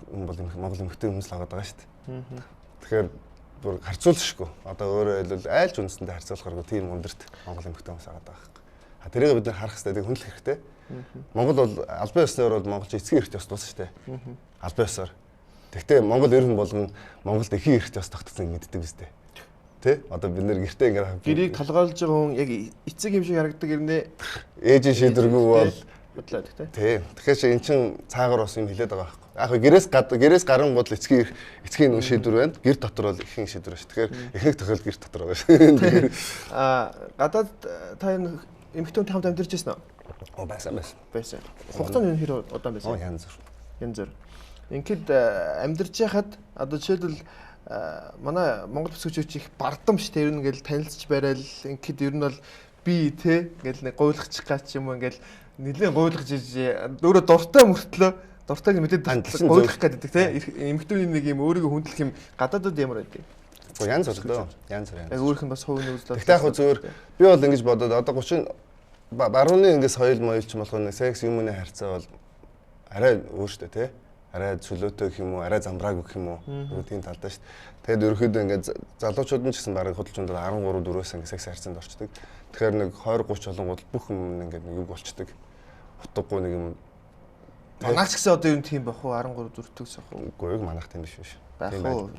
юм бол Монгол эмэгтэй хүмүүс л байгаа шүү дээ. Тэгэхээр бүр харьцуулшгүй. Одоо өөрөө хэлбэл айлч үндэстэндээ харьцуулахааргүй тийм өндөрт Монгол эмэгтэй хүмүүс байгаа даа. Тэрийг бид нар харах хэрэгтэй. Тэг хүндлэх хэрэгтэй. Монгол бол албан ёсноор бол монголч эцгийн эрхт ёс тус шүү дээ. Албан ёсоор. Тэгвэл Монгол ерөн болгон Монголд эхийн эрхт ёс тогтсон юм мэддэг биз дээ. Тэ? Одоо бид нэр гэртээ ингээд гэрийг талгаалж байгаа хүн яг эцэг юм шиг харагдаг гэрнээ ээжийн шийдвэргүй бол бодлоо тэ. Тийм. Тэгэхээр чи эн чин цаагаар бас юм хэлээд байгаа байхгүй. Яг гэрээс гарын бодол эцгийн нөө шийдвэр байна. Гэр дотор бол эхийн шийдвэр шүү. Тэгэхээр эхнийх тохиолдол гэр дотор байгаа шүү. Гадаад та энэ эмэгтэй хамт амьдарч байсан уу? Байсан. Хугацааны хэрэг удаан байсан. Янз бүр. Ингээд амьдарч яхад одоо жишээлбэл манай Монгол бүсгүйчүүд их бардамж тэр ингээл танилцж барайл ингээд ер нь бол би те ингээл нэг гуйлахчих гач юм уу ингээл нэлээд гуйлгаж иж өөрөө дуртай мөртлөө Дуртайг мэдээд гойлох гэдэг те. Эмэгтэйний нэг юм өөрийгөө хүндлэх юм гадаадд ямар байдаг? Янз бүр дөө. Янз бүр. Яг өөрийнх нь бас хувийн үзэл. Тэгтээ яг зүгээр би бол ингэж бодоод одоо 30 барууны ингээс соёл моёлч болох нэг секс юмны харьцаа бол арай өөр штэ тий. Арай чөлөөтэй гэх юм уу, арай замбрааг гэх юм уу. Тийм талдаа штэ. Тэгэд ерөөхдөө ингээд залуучууд нь ч гэсэн бараг хөдөлж өндөр 13 4-өөс ингээд секс харьцаанд орчдөг. Тэгэхээр нэг 20 30 олонгууд бүх юм ингээд нэг үг болчдөг. Утгагүй нэг юм. Манайх ч гэсэн одоо юм тийм байх уу 13 4-төгс байх уу? Үгүй яг манайх тийм биш биш.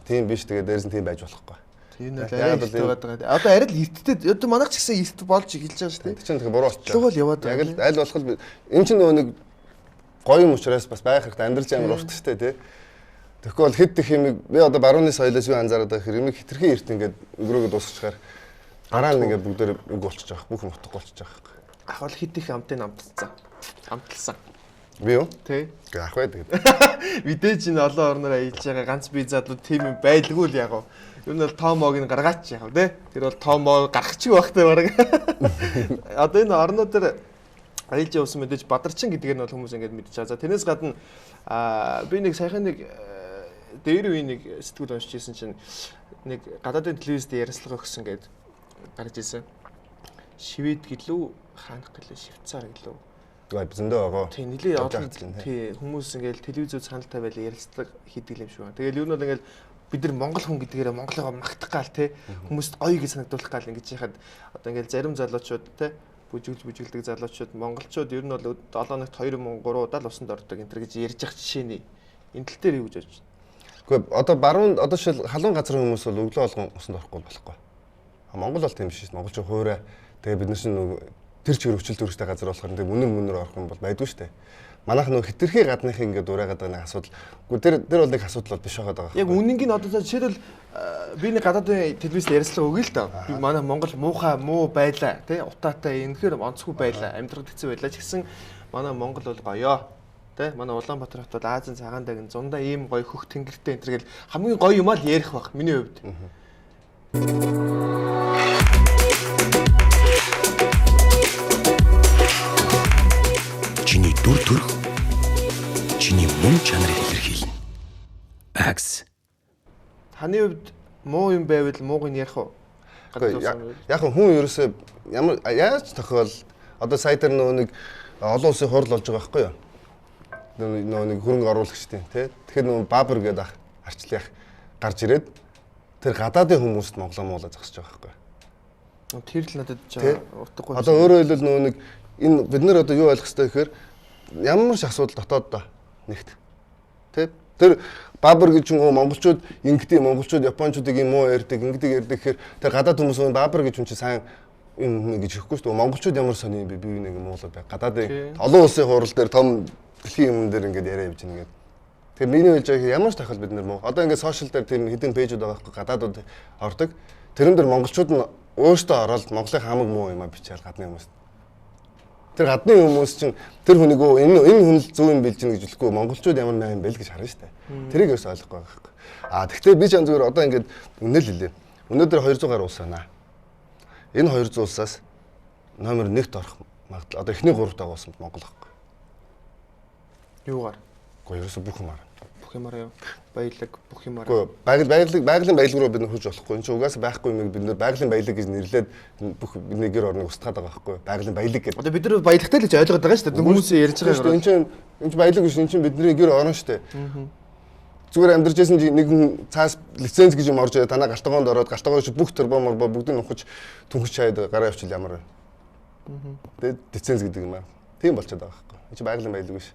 Тийм биш тэгээд дээрс нь тийм байж болохгүй. Тийм нэг арай байгаа. Одоо арай л эрттэй. Одоо манайх ч гэсэн эрт болж эхэлж байгаа шүү дээ. Тэр чинь тэгэхээр буруу болчихлоо. Тэгвэл яваад яг л аль болох энэ чинь нөгөө нэг гоё юм учраас бас байх хэрэгтэй амьдрч амар урт штэ тий. Тэгэхгүй бол хэд их юм би одоо барууны соёлоос юу анзаараад байх хэрэг хитрхи эрт ингээд өнгөрөөгөө дуусчихаар дараа нь ингээд бүгдээр үг болчихж байгаа бүх юм утгагүй болчихж байгаа. Ах бол хэд их амтын амтцсан. Амтлсан. Би юу? Тий. Ах бай тэгээд. Мэдээж энэ олон орноор аялж байгаа ганц бие задлууд тийм юм байлгүй л яг. Юу нь бол томог нь гаргаач яг тий. Тэр бол томоо гаргачих байхтай бараг. Одоо энэ орнууд дээр аялж явсан мэдээж Бадарчин гэдгээр нь бол хүмүүс ингээд мэдж байгаа. За тэрнээс гадна би нэг саяхан нэг дээр үе нэг сэтгүүл уншиж ирсэн чинь нэг гадаадын телевизэд ярилцлага өгсөн гээд гарч ирсэн. Швед гэлөө хаанах гэлээ Швейцар гэлөө. Гэхдээ зөндөө байгаа. Тийм нэлээ олон тий хүмүүс ингээд телевизүүд санал тавиал ярилцлага хийдэг юм шиг байна. Тэгэл юу нь бол ингээд бид нар монгол хүн гэдгээрээ монголоо магтах гал тий хүмүүст гоё гэж санагдуулах гал ингэж яхад одоо ингээд зарим залуучууд тий бүжиглдэг залуучууд монголчууд ер нь бол 7 ногт 2 3 удаа л усанд ордог энэ төр гэж ярьж ах жишээний энэ тал дээр юу гэж бодож байна? Гэхдээ одоо баруун одоо шил халуун газрын хүмүүс бол өглөө болгон усанд орохгүй болохгүй. Монгол бол тийм биш шүү. Монголч хуурай тэгээ бид нар чинь тэр чигээр хүчил төрөстэй газар болохоор тэгээ мөнөр орох юм бол байдгүй шүү дээ. Манайх нөх хитрхи гадных ингээд ураагаад байгаа нэг асуудал. Гэхдээ тэр бол нэг асуудал бол биш байгаа. Яг үнэнг нь одоо жишээлбэл би нэг гадаадын телевизэд ярилцлага өгье л да. Би манай Монгол муухай муу байлаа тий утаатай энэхэр онцгүй байлаа. Амьдрах хэцүү байлаа ч гэсэн манай Монгол бол гоёо. Тэ манай Улаанбаатар хот бол Азийн цагаан дагн зундаа ийм гоё хөх тэнгэртэй энэ төр гэл хамгийн гоё юм аа л ярих бах миний хувьд. Чиний дүр төрх чиний мөн чанарыг илэрхийлнэ. Акс. Таны хувьд муу юм байвал мууг нь ярих уу? Яг хүн ерөөсөө ямар яаж тохиол одоо сая дээр нэг олон улсын хурал болж байгаа байхгүй юу? Нэг хөрөнгө оруулагчдын тий. Тэгэхээр нөгөө Баабар гэдэг арчлах гарч ирээд тэр гадаадын хүмүүст Монголоо муулаа зогсож байгаа байхгүй юу? Тэр л надад утгагүй. Одоо өөрөөр хэлбэл нөгөө нэг энэ бид нар одоо юу ойлгох хэрэгтэй гэхээр ямар ч асуудал дотооддоо нэгт тий. Тэр Баабар гэж монголчууд ингэдэг монголчууд японочдыг юм уу ярьдаг ингэдэг гэхээр тэр гадаад хүмүүс Баабар гэж хүн чинь сайн юм гэж хэлэхгүй шүү дээ. Монголчууд ямар сони юм бэ? Би нэг муулаад бай. Гадаадын олон улсын хурал дээр том дэлхийн юм дээр ингээд яриа явж байгаа. Тэгэхээр миний хэлж байгаа ямар ч тахал бид нар муу. Одоо ингээд сошиал дээр тийм хэдэн пэйжүүд байгаа байхгүй гадаадууд ордог. Тэрэн дээр монголчууд нь өөрсдөө ороод Монголын хамаг муу юм а бичээл гадны хүмүүс. Тэр гадны хүмүүс чинь тэр хүнийг энэ хүн л зөв юм билж гин гэж хэлэхгүй монголчууд ямар маяг юм бэ л гэж харна шүү дээ. Тэрийг ерөөс ойлгохгүй байгаа байхгүй. Тэгтээ би ч зүгээр одоо ингээд үнэл хэлээ. Өнөөдөр 200 гаруй улс байна. Энэ 200 улсаас номер 1-т орох магадлал одоо эхний 3-т байгаа улс Монгол байхгүй. Юугаар? Гэхдээ ерөөсө бүх юмар. Бүх юмар юу? Баялаг бүх юмар. Гэхдээ байгалийн баялаг руу бид нөхөж болохгүй. Энд чинь угаасаа байхгүй юм бид нэр байгалийн баялаг гэж нэрлээд бүх бидний гэр орныг устгаад байгаа байхгүй. Байгалийн баялаг гэдэг. Одоо бид нар баялагтай л гэж ойлгоод байгаа шүү дээ. Хүмүүс ярьж байгаа юм. Энд чинь баялаг биш. Энд чинь бидний гэр орно шүү дээ. Зүгээр амьдарч байсан нэг цаас лиценз гэж юм орж ирээ танаа галтгоонд ороод галтгоогоо бүх турбо морбо бүгдийг нухаж түнхэж чаад гараа явуул ямар вэ? Тэгээд лиценз гэдэг юм аа. Тийм болчиход байгаа байхгүй. Энд чинь байгалийн баялаг биш.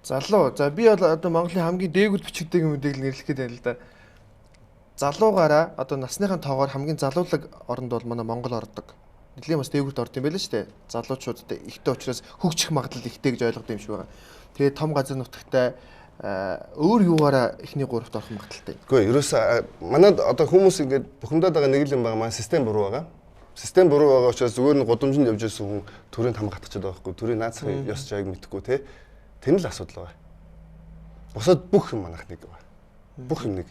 Залуу. За би бол одоо Монголын хамгийн дээгүүр бичигдэг юмуудыг нэрлэх гээд байна л да. Залуугаараа одоо насныхаа тоогоор хамгийн залуулаг оронд бол манай Монгол ордог. Нэлийн бас дээгүүрт орд юм байл шүү дээ. Залуучууд ихтэй учраас хөгжих магадлал ихтэй гэж ойлгоод юм шиг байгаа. Тэгээд том газар нутагтай өөр юугаараа эхний 3-т орох магадлалтай. Үгүй ерөөсөө манайд одоо хүмүүс ингээд бухимдаад байгаа нэг л юм байгаа маань систем буруу байгаа. Систем буруу байгаа учраас зүгээр нь гудамжинд явж ирсэн хүн төрийн хам гатчихад байгаа байхгүй. Төрийн наацхын ёс жайг мэдхгүй те. Тэн л асуудал байгаа. Бусад бүх юм манайх нэг байгаа. Бүх юм нэг.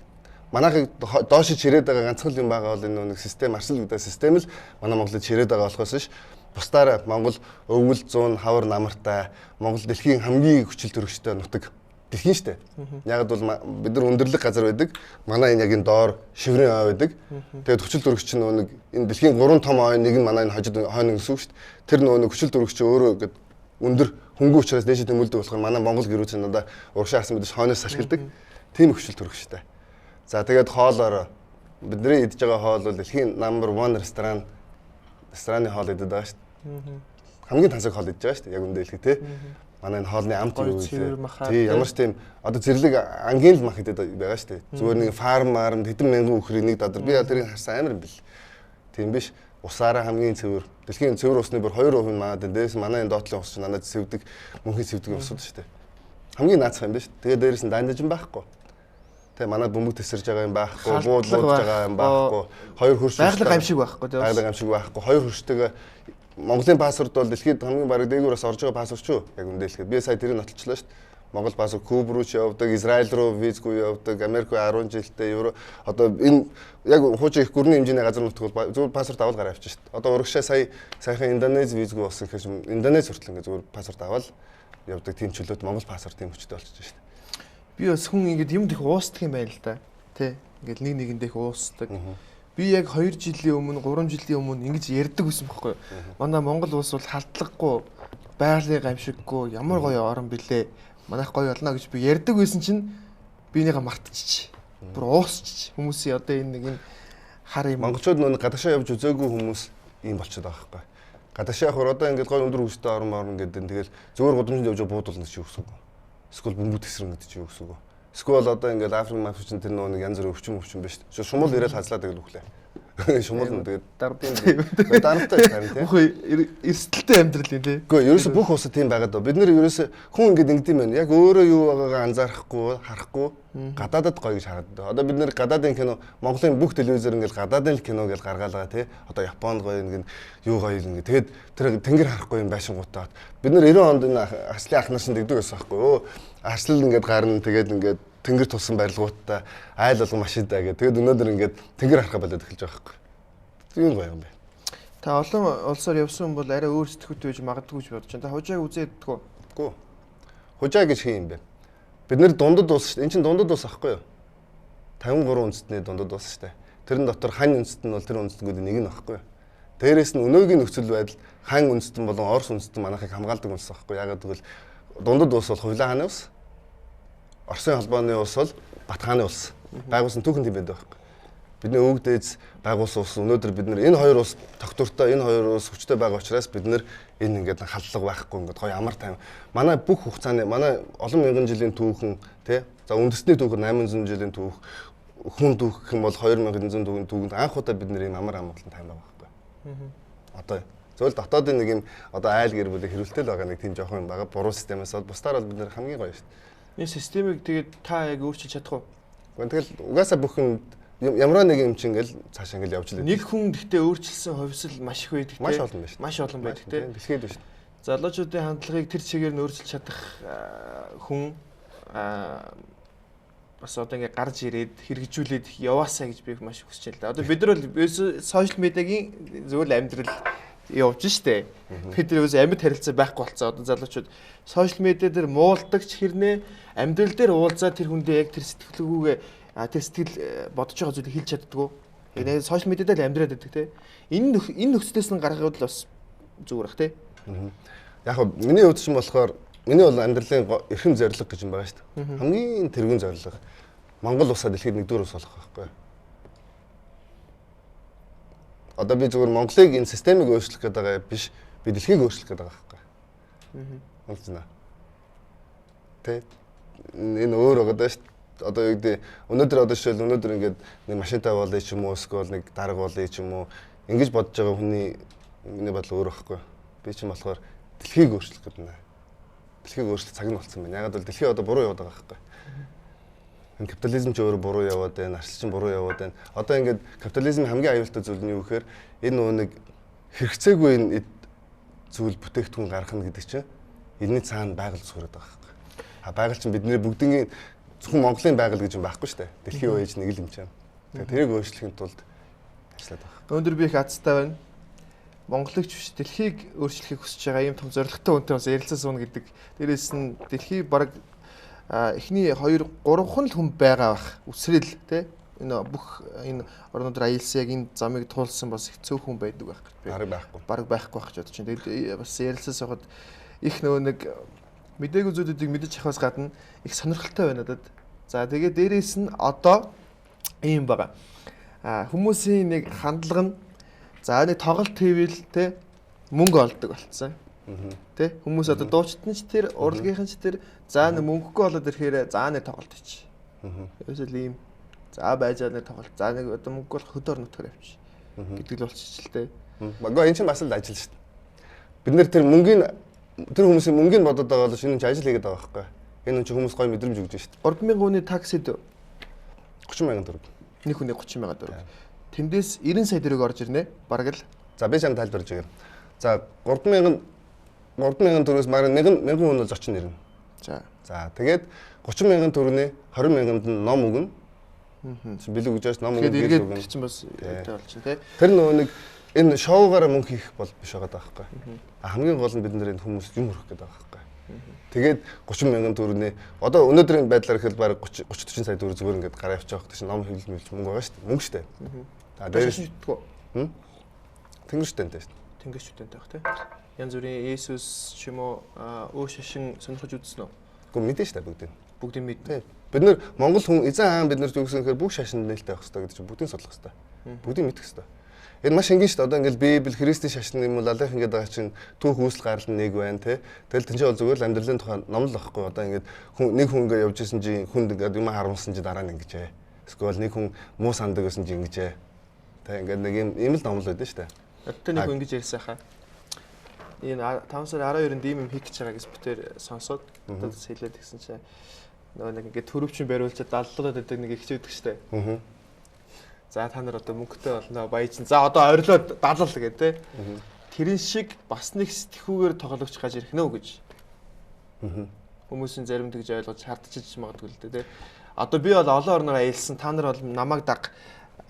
Манайхыг доош чирээд байгаа ганцхан юм байгаа бол энэ нэг систем аршил гэдэг систем л манай Монголд чирээд байгаа болохоос ш бусдаараа Монгол өвгөл 100 хавар намартай Монгол дэлхийн хамгийн хүчил төрөгчтэй нутаг дэлхийн штэ. Яг бол бид нар өндөрлөг газар байдаг. Манай энэ яг энэ доор шиврийн ой байдаг. Тэгээд хүчил төрөгч нь нэг энэ дэлхийн 3 том ой нэг нь манай энэ хожид хойно гэсэн үг штэ. Тэр нэг хүчил төрөгч өөрөө гээд өндөр хөнгөн учраас дээшээ тэмүүлдэг болохоор манай Монгол гэрүүч надаа урагшаа харсан мэдээж хойноос ашигладаг. Тийм хүчил төрөгчтэй. За тэгээд хоолоор бидний идж байгаа хоол бол дэлхийн number 1 рестораны хоол идэж байгаа штэ. Хамгийн тансаг хоол идэж байгаа штэ. Яг үндэ хэлэхэд те. Манай энэ хоолны амт юу вэ? Тий, ямар ч тийм одоо зэрлэг ангийн л мах идэд байгаа шүү дээ. Зүгээр нэг фармаар хэдэн мянган үхрийн нэг додар би тэрийг харсан амар юм бэл. Тийм биш. Усаараа хамгийн цэвэр. Дэлхийн цэвэр усны бүр 2% нь манад дээрээс манай энэ доотлын ус чинь надад сэвдэг, мөнхийн сэвдэг усуд шүү дээ. Хамгийн наацхан юм биш. Тэгээ дээрээс нь дандаж юм байхгүй. Тэгээ манад бөмбөг тесэрж байгаа юм байхгүй, буудлуулж байгаа юм байхгүй. Хоёр хөрш байгаль гамшиг байхгүй тийм. Байгаль гамшиг байхгүй. Хоёр хөрштэйгээ Монголын паспорт бол дэлхийд хамгийн бараг дээгүүрээс орж байгаа паспорт шүү. Яг үндэ хэлэхэд би сая тэрийг нотолчлоо шүү дээ. Монгол паспорт Куб руу ч явдаг, Израиль руу визгүй явдаг, Америк 10 жилдээ евро. Одоо энэ яг хуучин их гүрний хэмжээний газар нутаг бол зөвхөн паспорт аваад гараа авчих шүү дээ. Одоо урагшаа саяхан Индонез визгүй болсон гэхээр Индонез хүртэл ингээ зөвхөн паспорт аваад явдаг тийм чөлөөт Монгол паспорт тийм хүчтэй болчихж шүү дээ. Би бас хүн ингээд юм дэх уустдаг юм байна л да. Тэ. Ингээд нэг нэгэндээ уустдаг. Би яг 2 жилийн өмнө 3 жилийн өмнө ингэж ярьдаг байсан байхгүй юу. Манай Монгол улс бол халдлагагүй, байгалийн гамшиггүй, ямар гоё орон билээ. Манайх гоё болно гэж би ярьдаг байсан чинь би энийгээ мартчих. Бүр уусчих. Хүмүүсийн одоо энэ хар юм. Монголчууд нэг гадаашаа явж үзээгүй хүмүүс ийм болчиход байгаа байхгүй. Гадаашаа явахаар одоо ингээд гоё өндөр хүчтэй орон гэдэг нь тэгэл зөвөр гудамжинд явж буудуулна гэж юу гэсэн үг. Эсвэл бөмбөг тесрэн гэдэг чинь юу гэсэн үг. Эсвэл одоо ингээд Африк тэр нэг янз бүрийн өвчин биш. Шумал ирээл хазлаад тэгэл үхлээ. Шумал нь тэгээд дардын дарамттай харин тийм. Үгүй эрсдэлтэй амьдрал юм тий. Үгүй ерөөсө бүх усад тийм байгаад байна. Бид нэр ерөөсө хүн ингээд ингэдэм байна. Яг өөрөө юу байгаагаа анзаарахгүй, харахгүй гадаадад гоё гэж хараад байна. Одоо бид нэр гадаадын кино, Монголын бүх телевизээр ингээд гадаадын кино гэж гаргаалгаа тий. Одоо Японд гоё ингээд юу гоё ингээд тэгээд тэр тэнгэр харахгүй юм байшингуудаа. Бид нэр 90 онд энэ арслын ах нар шин дэгдэг байсан байхгүй юу? Арслал ингээд гарна тэгээд ингээд тэнгэр тулсан барилгуудтай айл болгон машинтай гэдэг. Тэгэд өнөөдөр ингээд тэнгэр харахаа болоод эхэлж байгаа байхгүй. Тийм гоё юм байна. Та олон улсаар явсан хүн бол арай өөр сэтгэвтэй байж магадгүй ч бодож байна. Та хужааг үзээд дгөө. Үгүй. Хужаа гэж хин юм бэ? Бид нэр дундад ус шүү дээ. Энд чинь дундад ус ахгүй юу? 53 үндэстний дундад ус шүү дээ. Тэрэн дотор хань үндэст нь бол тэр үндэстнүүд нэг нь байхгүй юу? Дээрээс нь өнөөгийн нөхцөл байдал хань үндэстэн болон Орос үндэстэн манайхыг хамгаалдаг үндэс байхгүй юу? Ягаад гэвэл дундад ус бол хувилан хааны ус. Оросын холбооны ус бол Бат хааны ус. Байгуулсан түүхэн тийм байдаг байхгүй. Бидний өвөг дээдс байгуулсан ус өнөөдөр бид нар энэ хоёр ус тогтвортой энэ хоёр ус хүчтэй байгаа учраас бид нар энэ ингээд халдлага байхгүй ингээд гоё амар тайван. Манай бүх хугацааны манай олон мянган жилийн түүхэн тий. За үндэсний түүх 800 жилийн түүх хүн түүх гэх юм бол 2100 түүхэнд анх удаа бид нар ийм амар амгалан тайван байгаа байхгүй. Одоо зөвл дотоодын нэг юм одоо айл гэр бүлийг хэрүүлтэл байгаа нэг тийм жоохон юм байгаа. Буруу системээс бол бусдаар бол бид нар хамгийн гоё шүү дээ. Энэ системийг тэгээд та яг өөрчилж чадах уу? Тэгэл угаасаа бүх юм ямар нэг юм чинь ингээл цаашаа ингээл явж лээ. Нэг хүн гэхдээ өөрчилсөн хувьсэл маш их байдаг те. Маш олон байна шүү. Маш олон байдаг те. Дэлхийд байна шүү. Залуучуудын хандлагыг тэр чигээр нь өөрчилж чадах хүн бас одоо ингээ гарч ирээд хэрэгжүүлээд яваасаа гэж би маш хүсэж байна. Одоо бид нар бол сошиал медиагийн зөвхөн амьдрал явж штэ. Бид нар үгүй амьд харилцаа байхгүй болцсон. Одоо залуучууд сошиал медиа дээр муулдаг ч хэрнээ амьдрал дээр уулзаад тэр хүндээ яг тэр сэтгэлгүйгээ тэр сэтгэл бодож байгаа зүйлийг хэлж чаддгүй. Яг сошиал медиа дээр амьдраад байдаг те. Энэ нөхцлөөс нь гаргахад л бас зүгээр бах те. Яг хөө миний хувьд ч юм болохоор миний бол амьдралын эрхэм зорилго гэж юм байгаа шүү дээ. Хамгийн тэргүүн зорилго Монгол улсаа дэлхийд нэгдүгээр ус болох байхгүй. Одоо би зөвхөн Монголыг энэ системийг өөрчлөх гэдэг байгаа биш, би дэлхийг өөрчлөх гэдэг байгаа байхгүй. Үнэхээр. Тэ энэ өөр байгаа даа шүү. Одоо юу гэдэг өнөөдөр одоо жишээл өнөөдөр ингээд нэг машинтай болъё ч юм уу эсвэл нэг дарга болъё ч юм уу ингэж бодож байгаа хүний миний бодол өөр байхгүй. Би ч юм болохоор дэлхийг өөрчлөх гэдэг нэ. Дэлхийг өөрчлөх цаг нь болсон байна. Ягаад бол дэлхий одоо буруу яваад байгаа байхгүй. Энэ капитализм ч өөрөө буруу яваад байна, арчилж буруу яваад байна. Одоо ингээд капитализмын хамгийн аюултай зүйл нь юу гэхээр энэ нэг хэрэгцээгүй энэ зүйл бүтээгдэхүүн гаргах нь гэдэг чинь энэний цаана байгаль зураад байгаа байхгүй. Байгаль чинь бидний бүгдийн зөвхөн Монголын байгаль гэж юм байхгүй шүү дээ. Дэлхийн үеж нэг л юм чинь. Тэгээ тэрийг өөрчлөхийн тулд ажиллаад байгаа. Өнөөдөр би их азтай байна. Монголч биш дэлхийг өөрчлөхийг хүсэж байгаа ийм том зорилготой хүнтэй бас ярилцсан суuna гэдэг. Дээрээс нь дэлхий бараг эхний 2 3хан л хүн байгаа бах. Үсрэл те энэ бүх энэ орнууд аялсан яг энэ замыг туулсан бас их цөөхөн байдаг байх гэж би. Бараг байхгүй байх гэж бодож байна. Тэгээд бас ярилцсан соход их нөгөө нэг мдээгүй зүйлүүдийг мэдэж авахаас гадна их сонирхолтой байна надад. За тэгээд дээрээс нь одоо ийм байгаа. Хүмүүсийн нэг хандлага нь за нэг тоглолт хийвэл те мөнгө олдог болцсон. Тэ хүмүүс одоо дуучтан ч тэр урлагийнхан ч тэр за нэг мөнгөгүй болоод ирэхээр за нэг тоглолт хийч. Ерөөсөө ийм за байж байгаа нэг тоглолт за нэг одоо мөнгө бол хөдөр нутгаар явчих гэдэг л болчих л те. Магадгүй энэ чинь бас л ажил шүү дээ. Бид нэр тэр мөнгөний тэр хүмүүсийн мөнгөний бодоод байгаа бол шинэ ажил хийгээд байгаа байхгүй. Энэ чинь хүмүүс гоё мэдрэмж өгч шүү дээ. 30000 хүний таксид 30000 төгрөг. Нэг хүний 30000 төгрөг. Тэндээс 90 сая төгрөг орж ирнэ. Бараг л. За би чам тайлбарж өгье. За 30000 төгрөгөөс маргаан 1000 хүн бол зочин ирнэ. За тэгээд 30000 төгрөгийн 20000-д нь ном өгнө. Чи бэлэг өгж ном өгнө гэж өгнө. Чинь бас үүтэй болчих тий. Тэр нөгөө нэг энэ шоугаараа мөнгө хийх бол биш байгаа байхгүй. Хамгийн гол нь бид нэр энэ хүмүүс юм өрөх гэдэг байгаа байхгүй. Тэгээд 30000 төгрөгийн одоо өнөөдрийн байдлаар ихэл бараг 30 40 сая төгрөг зүгээр ингээд гараа явчих واخ тийм ном хэлмэлж мөнгө байгаа шүү дээ. Мөнгө шүү дээ. За дээрээс тэнгэрчтэнтэй шүү дээ. Тэнгэрчтэнтэй байх тий. Янз бүрийн Есүс ч юм уу өө шашин сонирхож үзсэн үү? Гэхдээ мэдэн шүү дээ бүгдийг. Бүгдийг мэднэ. Бид нэр Монгол хүн эзэн хаан бид нар зүгсэн гэхээр бүх шашинд нээлттэй байх хэрэгтэй гэдэг чинь бүгдийг судлах хэрэгтэй. Бүгдийг мэдэх хэрэгтэй. Энэ маш энгийн шүү дээ. Одоо ингээл Библи, Христийн шашин юм бол алих ингээд байгаа чинь түүх үүсэл гарал нэг байна те. Тэгэл тэнцээ бол зүгээр л амьдралын тухай номлол واخгүй. Одоо ингээд нэг хүн ингээд явж исэн чи хүнд ингээд юм харамсан чи дараа нь ингэжээ. Эсвэл нэг хүн муу сандаг байсан чи ингэжээ. Тэ ингээд нэг юм л номлол байдаг шүү дээ. Одоо нэг хүн ингэж ярьсан хаа. Энэ 5 сарын 12-нд ийм юм хийх гэж байгаа гэж битээр сонсоод одоо хэлээд гисэн чинь нөгөө нэг ингээд төрөвчин бариулчаад даллууд байдаг нэг ихчээдэг штэ. За та нар одоо мөнгөтэй болно баяжин. За одоо орилоод далал гэ тэ. Тэрэн шиг бас нэг сэтгүүгээр тоглогч гаж ирэх нөө гэж. Хүмүүсийн зарим тэгж ойлгож хардчиж магадгүй л дээ тэ. Одоо би бол олон орноор аялсан та нар бол намайг даг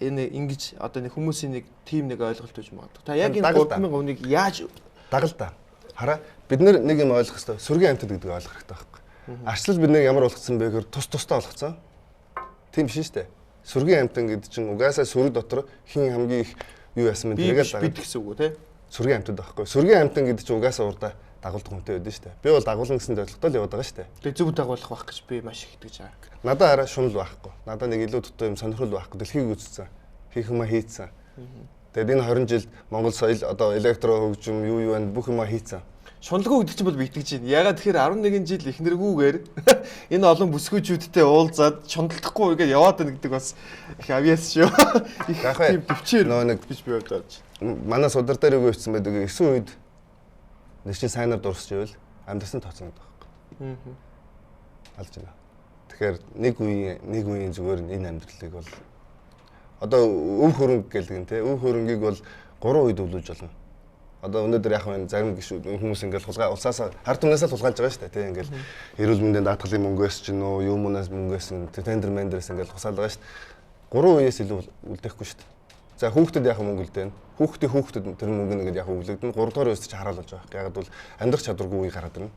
энэ ингэж одоо нэг хүмүүсийн нэг тим нэг ойлголт өгч магадгүй. Та яг энэ 3000 хүнийг яаж дагал та. Хараа бид нэг юм ойлгох хэрэгтэй. Сүргийн амьтад гэдэг ойлгох хэрэгтэй байхгүй. Арчлал бид нэг ямар болгоцсон бэ гэхээр тус тустай болгоцсон. Тийм биш шүү дээ. Сүргийн амьтан гэдэг чинь угаасаа сүрэг дотор хин хамгийн их юу яасан бэ тэргээл бид гэсэн үг үү те. Сүргийн амьтад байхгүй. Сүргийн амьтан гэдэг чинь угаасаа урдаа дагуулт хүнтэй байдаг шүү дээ. Би бол дагуулна гэсэн зорилготой л яваад байгаа шүү дээ. Тэгээ зөв дагуулах байх гэж би маш их итгэж байгаа. Надад арай шунал байхгүй. Надад нэг илүү дутуу юм сонирхол байхгүй. Дэлхийг үзсэн. Хийх юмаа хийцэн. Тэгээд энэ 20 жилд Монгол соёл одоо электро хөгжим юу байна бүх юмаа хийцэн. Шуналгүй гэдэг чинь бол би итгэж байна. Ягаад тэгэхээр 11 жил эхнэргүүгээр энэ олон бүсгүйчүүдтэй уулзаад шуналдахгүй ингээд яваад байна гэдэг бас их авьяас шүү. Их тийм төвчээр нэг биш би бодож. Манай судар дээр өгөө ичсэн байдаг. 9 үед нэг чинь сайнаар дурсч ивэл амьдсан тооцно гэдэг байхгүй. Алж байна. Тэгэхээр нэг үеийн зүгээр энэ амьдралыг бол одоо өв хөрөнгө гэдэг нь те өв хөрөнгийг бол 3 үед өвлөж болно. Одоо өнөөдөр яг энэ зарим хүмүүс ингээл улсаас ард түмнээс л хулгайлж байгаа шүү дээ. Тэ ингээл эрүүл мэндийн даатгалын мөнгөөс ч нөө юм уунаас мөнгөөс тендер мендерээс ингээл хусаалгаа шүү дээ. 3 үеэс илүү үлдэхгүй шүү дээ. За хүүхдэд яг мөнгө үлдээн. Хүүхдэд тэр мөнгө нэгэд яг өглөгдөн 3 дугаар үеэс ч хараал болж байгаа. Яг бол амьдрах чадваргүй үе гараад ирнэ.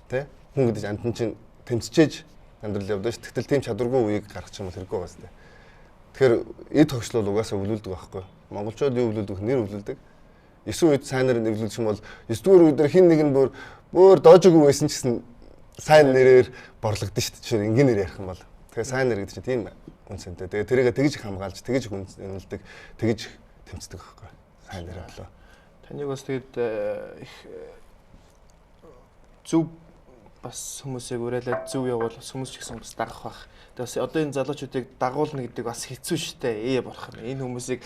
Тэ хүн гэдэг амтан чинь тэмцчээж амьдрал явдаг шүү. Тэгтэл тийм чадваргүй үеийг гаргах юм бол хэрэггүй байгаа шүү дээ. Тэгэхээр эд тогшлол угаасаа өвлүүлдэг байхгүй. Монголчууд юу өвлүүлдэг? Нэр өвлүүлдэг. 9 үед сайнаар нэглүүлэх юм бол 9-р өдөр хин нэг нь бүр доожгүй байсан ч гэсэн сайн нэрээр борлогдсон шүү дээ. Жишээ нь ингээр ярих юм бол. Тэгэхээр сайн нэр гэдэг чинь тийм үнцэнтэй. Тэгээ тэрийг тэгж хамгаалж, тэгж үнэлдэг, тэгж тэмцдэг байхгүй. Сайн нэрээ болоо. Таныг бас тэгээд их зөв бас хүмүүсийг уриалаад зөв явуул бас хүмүүс ч гэсэн бас дагах байх. Тэгээс одоо энэ залуучуудыг дагуулна гэдэг бас хэцүү шттэ. Бурхан. Энэ хүмүүсийг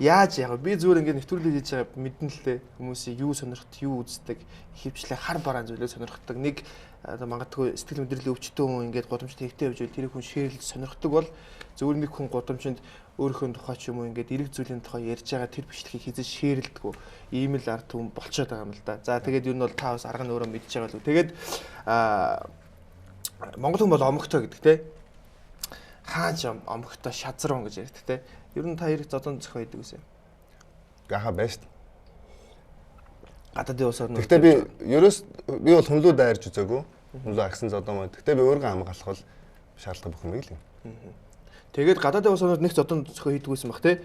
яаж яах вэ? Би зүгээр ингээд нэвтрүүлэг хийж байгаа мэдэн л дээ. Хүмүүсийг юу сонирхт, юу үздэг, хөвчлээ хар бараан зүйлээ сонирхдаг. Нэг одоо магадгүй сэтгэл мэдрэлийн өвчтөн хүн ингээд гудамжтай хэвтэй явж тэр хүн ширэлд сонирхдаг бол зөвөр нэг хүн гудамжинд өөрийнхөө тухай ч юм уу ингээд эрэг зүйлийн тухай ярьж байгаа тэр бичлэгийг хийж ширэлдэггүй. Ийм л ард түмэн болчиход байгаа юм л да. За тэгээд юу нь бол та бас арга нь өөрөө мэдж байгаа л үү. Тэгээд Монгол хүн бол омогтой гэдэг те. Хааж омогтой шазрон гэж ярьдаг те. Ер нь та хэрэг зодон зохио хийдэг үсэ. Яха байж. Гадаадын усаар нөө. Гэхдээ би бол хүнлүү дайрж үзээгүй. Хүнлүү агсан зодон мөн. Гэхдээ би өөрөө хамгаалах бол шаардлага бүх юм л юм. Тэгээд гадаадын усаар нэг зодон зөхөө хийдгүйсэн бах те.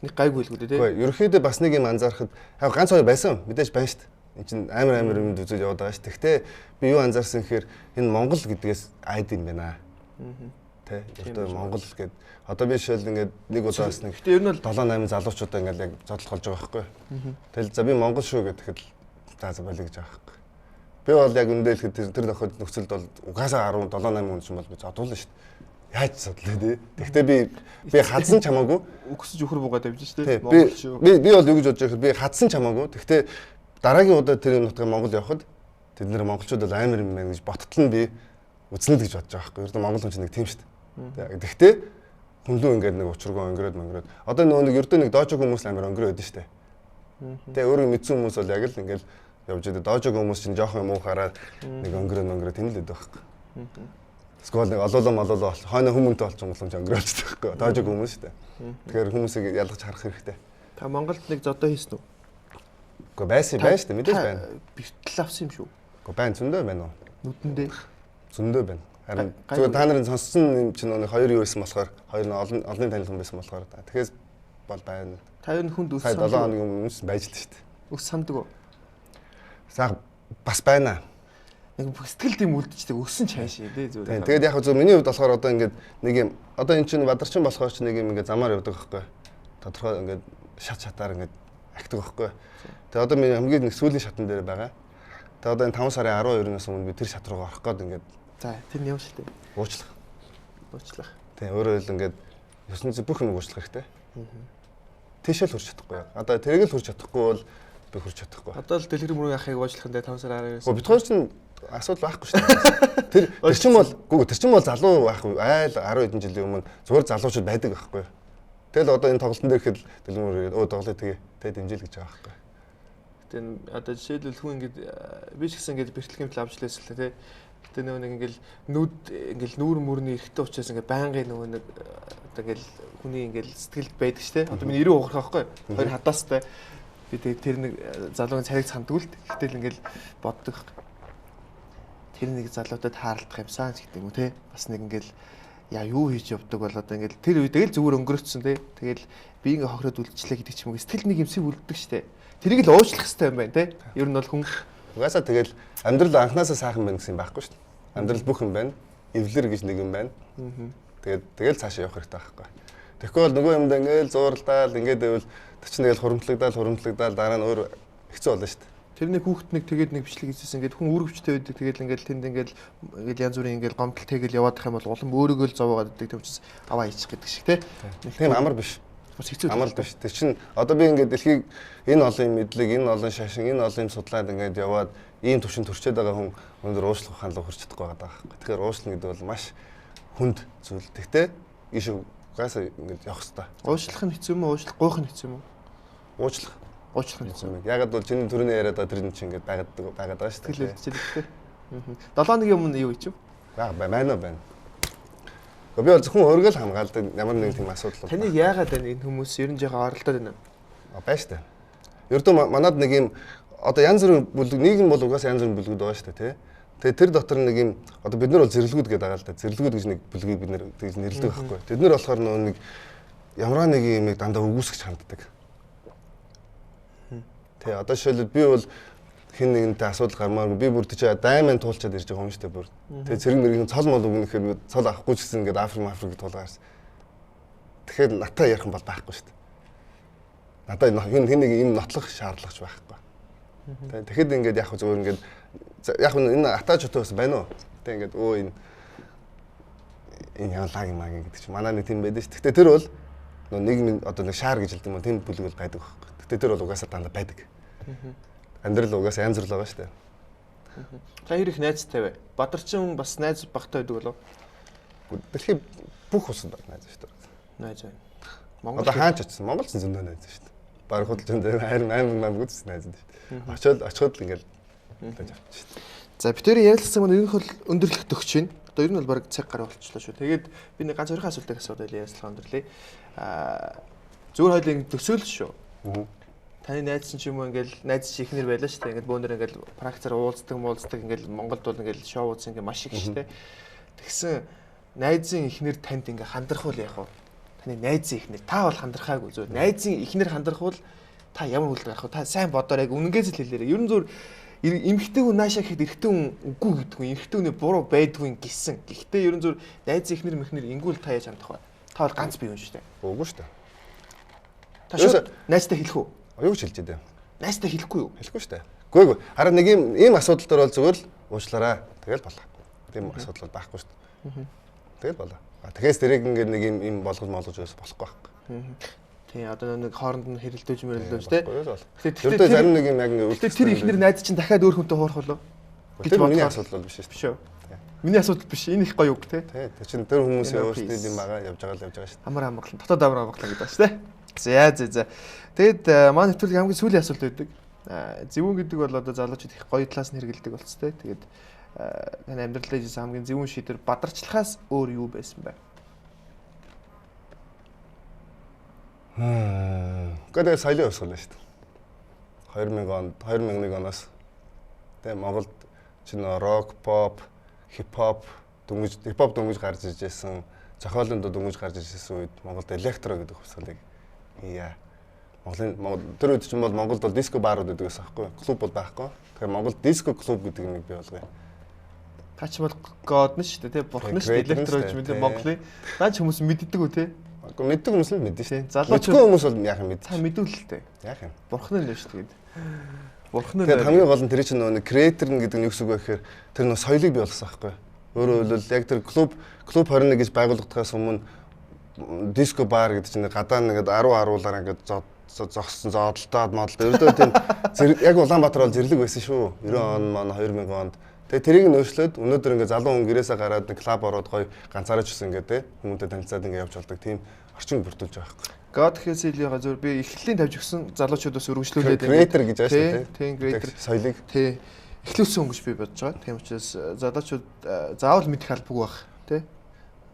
Нэг гайгүй л гүлээ те. Гэхдээ ерөөхдөө бас нэг юм анзаарахад ганц хоёр байсан. Мэдээж байна шүү дээ. Энд чинь амар юм үзэл яваад байгаа шүү. Гэхдээ би юу анзаарсан гэхээр энэ Монгол гэдгээс айд юм байна. Тэ. Өөртөө Монгол гэдэг. Одоо би шил ингээд нэг удаас нэг. Гэхдээ ер нь бол 7-8 залуучуудаа ингээд яг зодлох болж байгаа байхгүй. Тэгэл за би Монгол шүү гэхэд за болиё гэж байгаа байхгүй. Би бол яг үндэлэхэд тэр нөхөд нөхцөлд бол угаасаа 17-8 хүн ч юм бол би зодуулна шүү дээ. Яаж зодлоо тий. Тэгэхдээ би хадсан чамаагүй өгсөж өхөр буугаад явж шүү дээ. Монгол шүү. Би бол юу гэж бодож байхад би хадсан чамаагүй. Тэгэхдээ дараагийн удаа тэр нутгийн Монгол явхад тэд нэр монголчууд бол амар юм байна гэж боттол нь би үзнэ л гэж бодож байгаа байхгүй. Ердөө монгол хүн чинь нэг тийм шүү дээ. Тэгэхдээ хүнлүү ингээд нэг учиргүй өнгөрөөд. Одоо нэг ердөө нэг доожог хүмүүс амар өнгөрөөд шүү дээ. Тэгээ өөрөө мэдсэн хүмүүс бол яг л ингээд явж идэв. Доожог хүмүүс чинь жоохон юм уу хараад нэг өнгөрөө тийм л байдаг байхгүй. Скол нэг олоолоо хойно хүмүүнтэй болчихсон боломж өнгөрөөж байгаа байхгүй. Доожог хүмүүс шүү дээ. Тэгэхээр хүмүүсийг ялгаж харах хэрэгтэй. Та Монголд нэг зодоо хийсэн үү? Гэхдээ байсан шүү дээ. Мэдээж байна. Бэртэл авсан юм шүү. Гэхдээ байна зөндөө байна уу? Нүдэндээ. Зөндөө байна. Харин зүгээр та нарын сонссон юм чинь нэг хоёр юу байсан болохоор хоёр нь олонний танил хүн байсан болохоор тэгэхээр бол байна. Та юу хүнд өс 7 хоногийн өмнөөс байж л шүү дээ. Өс сандаг уу? Саа бас байна. Нэг сэтгэл тийм үлдчихдэг өссөн чааш тий зүгээр. Тэгээд яг зөв миний хувьд болохоор одоо ингээд нэг юм одоо эн чинь бадарчин болохоор ч нэг юм ингээд замаар явдаг байхгүй. Тодорхой ингээд шатаар ингээд ахдаг байхгүй. Тэгээд одоо миний хамгийн нэг сүүлийн шатан дээр байгаа. Тэгээд одоо энэ 5 сарын 12-наас өмнө би тэр шат руу орох гээд ингээд за тэр нь яв шүү дээ. Уучлах. Тийм өөрөөр хэл ингээд ертөнцийн бүх юм уучлах хэрэгтэй. Тийшэл хүрч чадахгүй. Одоо тэрийг л хүрч чадахгүй бол би хүрч чадахгүй. Одоо л дэлгэр мөрийн ахыг уучлахын дээр 5 сарын 12-наас. Бид хоёр чинь асуудал байхгүй шүү дээ. Тэр чин бол залуу байхгүй айл 10 хэдэн жилийн өмнө зүгээр залуучууд байдаг байхгүй. Тэгэл одоо энэ тоглолтын дээр ихэд дэлгэр мөр тоглоё тэгээ дэмжил гэж байгаа байхгүй. Гэтэ одоо жишээлбэл хүн ингээд би ч гэсэн ингээд бэрхтэлгийн төлөв авч лээсэлээ тий. Гэтэ нөгөө нэг ингээл нүүр мөрний эрэхтэй учраас ингээд байнгын нөгөө нэг одоо ингээл хүний ингээл сэтгэлд байдаг ш тий. Одоо миний 90 уурах байхгүй. Хоёр хадаастай. Би тэгээ тэр нэг залуугийн царийг цанддаг л гэтэл ингээл боддог. Тэр нэг залуутад хаалдах юмсан ч гэдэг юм уу те бас нэг ингээл яа юу хийж явдаг бол одоо ингээл тэр үедээ л зүгээр өнгөрөөцсөн те тэгэл би ингээ хохироод үлдчихлээ гэдэг ч юм уу сэтгэл нэг юмсыг үлддэг штэ тэрийг л уучлах хэрэгтэй юм байна те ер нь бол хүн угаасаа тэгэл амьдрал анханасаа сайхан байна гэсэн юм байхгүй шүү дээ амьдрал бүх юм байна эвлэр гэж нэг юм байна тэгэл цаашаа явах хэрэгтэй байхгүй тэгэхгүй бол нөгөө юмд ингээл зууралдаал ингээд байвал тэр чинь тэгэл хуримтлагдаал дараа нь өөр хэцүү болно шүү дээ. Тэр нэг хүүхэд нэг тэгээд нэг бичлэг хийсэн ингээд хүн үүрэгчтэй байдаг тэгэл ингээл тэнд ингээл янз бүрийн ингээл гомдол тэгэл яваад их юм бол улам өөрийгөө л зовоогоод байдаг тийм учраас аваа хийчих гэдэг шиг тийм амар биш. Бас хэцүү амар биш. Тэр чинь одоо би ингээд дэлхийг энэ олон мэдлэг, энэ олон шашин, энэ олон юм судлаад ингээд яваад ийм төвшин төрчээд байгаа хүн өндөр уушлах хандлага хүрч чадахгүй байгаа байхгүй. Тэгэхээр уушлах гэдэг бол маш хүнд зүйл. Тэгтээ ийш угаасаа ингээд явах хэрэгтэй. Уушлах нь хэцүү юм уу? Уушлах нь хэцүү юм уу? Уучлах нь хэцүү юм. Ягаад бол чиний төрөний яриад тэр нь чинь ингээд байгаад байгаа шүү дээ. Хэлэлцэлтэй. 7 хоногийн өмнө юу хийв? Байна. Би бол зөвхөн өөргөө л хамгаалдаг ямар нэг тийм асуудал байна. Таны яагаад энэ хүмүүс ер нь жоохон оролдоод байна? Байна шүү дээ. Ердөө манад нэг юм одоо янз бүрийн бүлэг нийгэм бол угаасаа янз бүрийн бүлгүүд байгаа шүү дээ, тий. Тэгээ тэр дотор нэг юм одоо бид нар бол зэрлэгүүд гэдэг байгаа л да. Зэрлэгүүд гэж нэг бүлгийг бид нар тэгж нэрлэдэг байхгүй. Тэд нар болохоор нэг ямар нэг юмыг дандаа өгөөсгч ханддаг. Тий, одоо жишээлбэл би бол хин нэгнтэй асуудал гармааргүй би бүр тийч дайман туулчаад ирж байгаа юм шүү дээ бүр. Тэгээ зэрэг мэргийн цол мол өгнөхээр цол авахгүй ч гэсэн ингээд африк туулгаарс. Тэгэхээр натаа ярих юм бол байхгүй шүү дээ. Надаа хин нэг юм нотлох шаардлагач байхгүй. Тэгэхэд ингээд яг зөвөр ингээд яг энэ атаач өтөө бас байна уу? Тэг ингээд энэ яалаа юм аа гэдэг чинь манай нэг тийм байдаг шүү. Гэхдээ тэр бол нийгмийн одоо нэг шаар гэж хэлдэг юм тийм бүлэг бол байдаг байхгүй. Гэхдээ тэр бол угаасаа дандаа байдаг. Амьдрал угаасаа янз бүр л байгаа шүү дээ. Та хэрэг найзтай бай. Бадарчин бас найз багтай байдаг болов? Дэлхийн бүх усанд найз шүү дээ. Найз байна. Монгол одоо хаач очсон? Монгол ч зөндөө найз шүү дээ. Баг худалдан дээр аймаг үзсэн найз шүү дээ. Очоод л ингээл байж авчих шүү дээ. За би тэр ярилцсан маань ерөнхийдөө өндөрлөх төгч байна. Одоо ер нь бол баг цаг гараа болчихлоо шүү. Тэгээд би нэг ганц өөрийнхөө асуултыг асуудал ярилцлага өндөрлөе. Зүгээр хоёлын төсөөлөл шүү. таны найз чинь ч юм уу ингээл найз чи ихнэр байлаа шүү дээ. Ингээд бөөнөр ингээл практикаар уулздаг ингээл Монголд бол ингээл шоу ууц ингээл маш их шүү дээ. Тэгсэн найзын ихнэр танд ингээ хандрахуул яах вэ? Таны найзын ихнэр та бол хандрахаагүй зүгээр. Найзын ихнэр хандрахуул та ямар үйлдэл гарах вэ? Та сайн бодоор яг үнэнгээс л хэлээрэй. Ер нь зүгээр эмэгтэй хүн наашаа гэхэд эрэгтэй хүн үгүй гэдэг хүн, эрэгтэй хүний буруу байдгүй гэсэн. Гэхдээ ер нь зүгээр найзын ихнэр мэхнэр ингүүл та яаж хандах вэ? Та бол ганц бие хүн шүү дээ. Үгүй шүү дээ. Та шууд найзтай хэлэх үү? Юу гэж хэлж дээ? Найзтай хэлэхгүй юу? Хэлэхгүй шүү дээ. Үгүй хараа нэг ийм асуудал дээр бол зүгээр л уучлаарай. Тэгэл болоо. Тийм асуудал бол байхгүй шүү дээ. Тэгэл болоо. Тэгэхээс тэрийг ингээд нэг ийм болгож өгөөс болохгүй байхгүй. Тий, одоо нэг хооронд нь хэрэлдэж мэрэлдэж тий. Тэгэхээр зарим нэг юм яг ингээд тэр ихнэр найз чинь дахиад өөр хүнтэй хуурах болоо. Тэр миний асуудал бол биш шүү дээ. Миний асуудал биш. Энэ их гоё үг тий. Тэр чинь тэр хүмүүсийн өөрсдийн юм байгаа явж байгаа шүү дээ. Амар амгалан, дотоод амар амгалан гэдэг ба шүү дээ. За. Тэгэд маань нэвтрүүлгийн хамгийн сүүлийн асуулт байдаг. Зөвүүн гэдэг бол одоо залуучууд их гоё талаас нь хэрэгэлдэг болцтой. Тэгээд таны амьдралдаа хийсэн хамгийн зөвүүн шийдвэр бадарчлахаас өөр юу байсан бэ? Гэдэг соёлын өсгөл шүү дээ. 2001 оноос тэгээ Монголд чинь рок, поп, хип-хоп дөнгөж гарч иж байсан. Зохиолын дөнгөж гарч ижсэн үед Монголд электро гэдэг хувьсгалыг тэр үед чинь бол Монголд бол диско баарууд гэдэг байсан байхгүй юу? Клуб бол байхгүй. Тэгэхээр Монголд диско клуб гэдэг юм бий болгоё. Та ч бол god нь шүү дээ, бурхан нь шүү дээ, электро гэж мэдээ Монголын. Наач хүмүүс мэддэг үү те? Мэддэг хүмүүс л мэднэ шүү. Залуучууд хүмүүс бол яах юм мэддэг. Та мэдүүлэлтэй. Яах юм? Бурхан нь л шүү дээ. Бурхан нь. Тэгээд хамгийн гол нь тэр чинь нэг креатор гэдэг нь юу гэсэн үг вэ гэхээр тэр нэг соёлыг бий болгосон байхгүй юу? Өөрөөр хэлбэл яг тэр клуб 21 гэж байгуулагдахаас өмнө диско бар гэдэг чинь гадаа нэгэд 10 аруулаар ингээд зогссон зодолтоод модолтой. Ердөө тийм яг Улаанбаатар бол зэрлэг байсан шүү. 90 он маань 2000 онд. Тэгээ тэрийг нөөцлөөд өнөөдөр ингээд залуу хүн гэрээсээ гараад нэг клуб ороод гоё ганцаараа ч гэсэн ингээд те хүмүүнтэй танилцаад ингээд явж болдог тийм орчин бүрдүүлж байгаа байхгүй. God хэсэлийнхаа зөв би эхлэлийн тавьж өгсөн залуучуудаас өргөжлүүлээд креатор гэж байна шүү дээ. Тийм креатор соёлыг. Тий. Эхлүүлсэн хүн гэж би бодож байгаа. Тийм учраас залуучууд заавал мэдэх албагүй байх тий.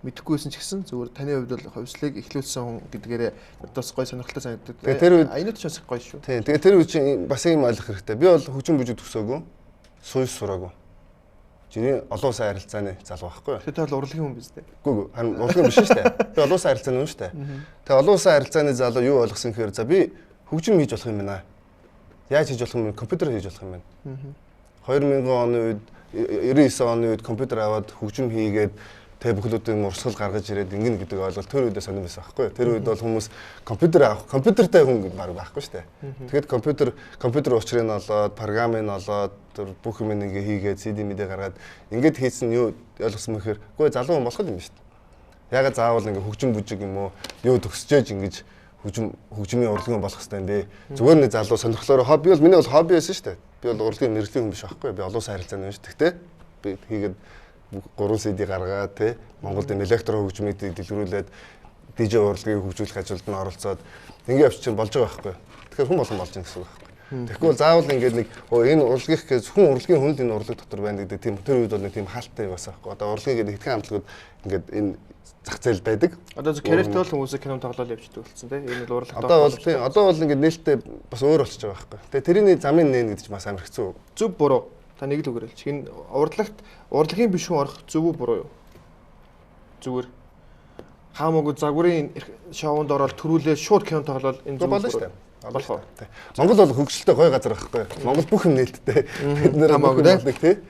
Мэдэхгүйсэн ч гэсэн зүгээр таны хувьд бол хувьслыг эхлүүлсэн хүн гэдгээрээ одоос гой сонирхолтой санагддаг. Тэр үед аянууд ч бас гоё шүү. Тийм. Тэгээ тэр үед чинь бас юм ойлгох хэрэгтэй. Би бол хөгжим бүжиг төгсөөгүй. Сууж сураагүй. Чиний олон улсын харилцааны залуу байхгүй юу? Тэр бол урлагийн хүн биз дээ. Үгүй харин урлагийн биш шүү дээ. Би олон улсын харилцааны хүн шүү дээ. Тэгээ олон улсын харилцааны залуу юу ойлгосон гэхээр за би хөгжим хийж болох юм байна. Яаж хийж болох юм бэ? Компьютер хийж болох юм байна. 2000 оны үед 99 оны үед компьютер аваад хөгжим хийгээд тэгээ бүхлүүдийн урсгал гаргаж ирээд ингэнэ гэдэг ойлголт тэр үедээ сонирм байсан байхгүй юу? Тэр үед бол хүмүүс компьютер авах, компьютертай хүн баг байхгүй шүү дээ. Тэгэхэд компьютер уучрыг нь олоод, програмыг нь олоод бүх юм ингээ хийгээд CD мэдээ гаргаад ингээд хийсэн юу ойлгосон мэхээр үгүй залуу хүн болох юм биш шүү дээ. Ягаад заавал ингээ хөгжим бүжиг юм уу юу төгсөж ингэж хөгжмийн урлагийн болох хэрэгтэй юм бэ? Зүгээр нэг залуу сонирхлоор хобби бол миний бол хобби байсан шүү дээ. Би бол урлагийн мэрэгжлийн хүн биш байхгүй юу? Би олон улсын харилцааны хүн шүү. Тэгтээ би хийгээд 3 CD гаргаад тий Монголд электро хөгжмийг дэлгэрүүлээд DJ урлагийг хөгжүүлэх ажилд нь оролцоод ингээ явчих чинь болж байгаа байхгүй юу? Тэгэхээр хүн болгон болж байгаа гэсэн үг байхгүй юу? Тэгэхгүй бол заавал ингээд нэг энэ урлагийнх гэж зөвхөн урлагийн хүн л энэ урлаг дотор байна гэдэг тийм тэр үед бол нэг тийм хаалттай байсан байхгүй юу? Одоо урлагийн гэдэг хэдхэн хамтлагууд ингээд энэ зах зээл байдаг. Одоо зөв character бол хүмүүсээ кино тоглоод явчихдаг болсон тийм. Энэ бол урлаг. Одоо бол ингээд нээлттэй бас өөр болчихж байгаа байхгүй юу? Тэгээ тэрний замын нээн гэдэг чинь бас амар хэцүү. Зөв буруу. Та нэг л үгээр хэлчих. Энэ урлагийн биш хүн орох зөв үү буруу юу? Зүгээр хаамаагүй загварын шоунд ороод төрүүлээ шууд кино тоглоод энэ зөв болно шүү дээ. Болох. Монгол бол хөгжилтэй гоё газар байхгүй юу? Монгол бүх юм нээлттэй. Бид нэр хамаагүй тий.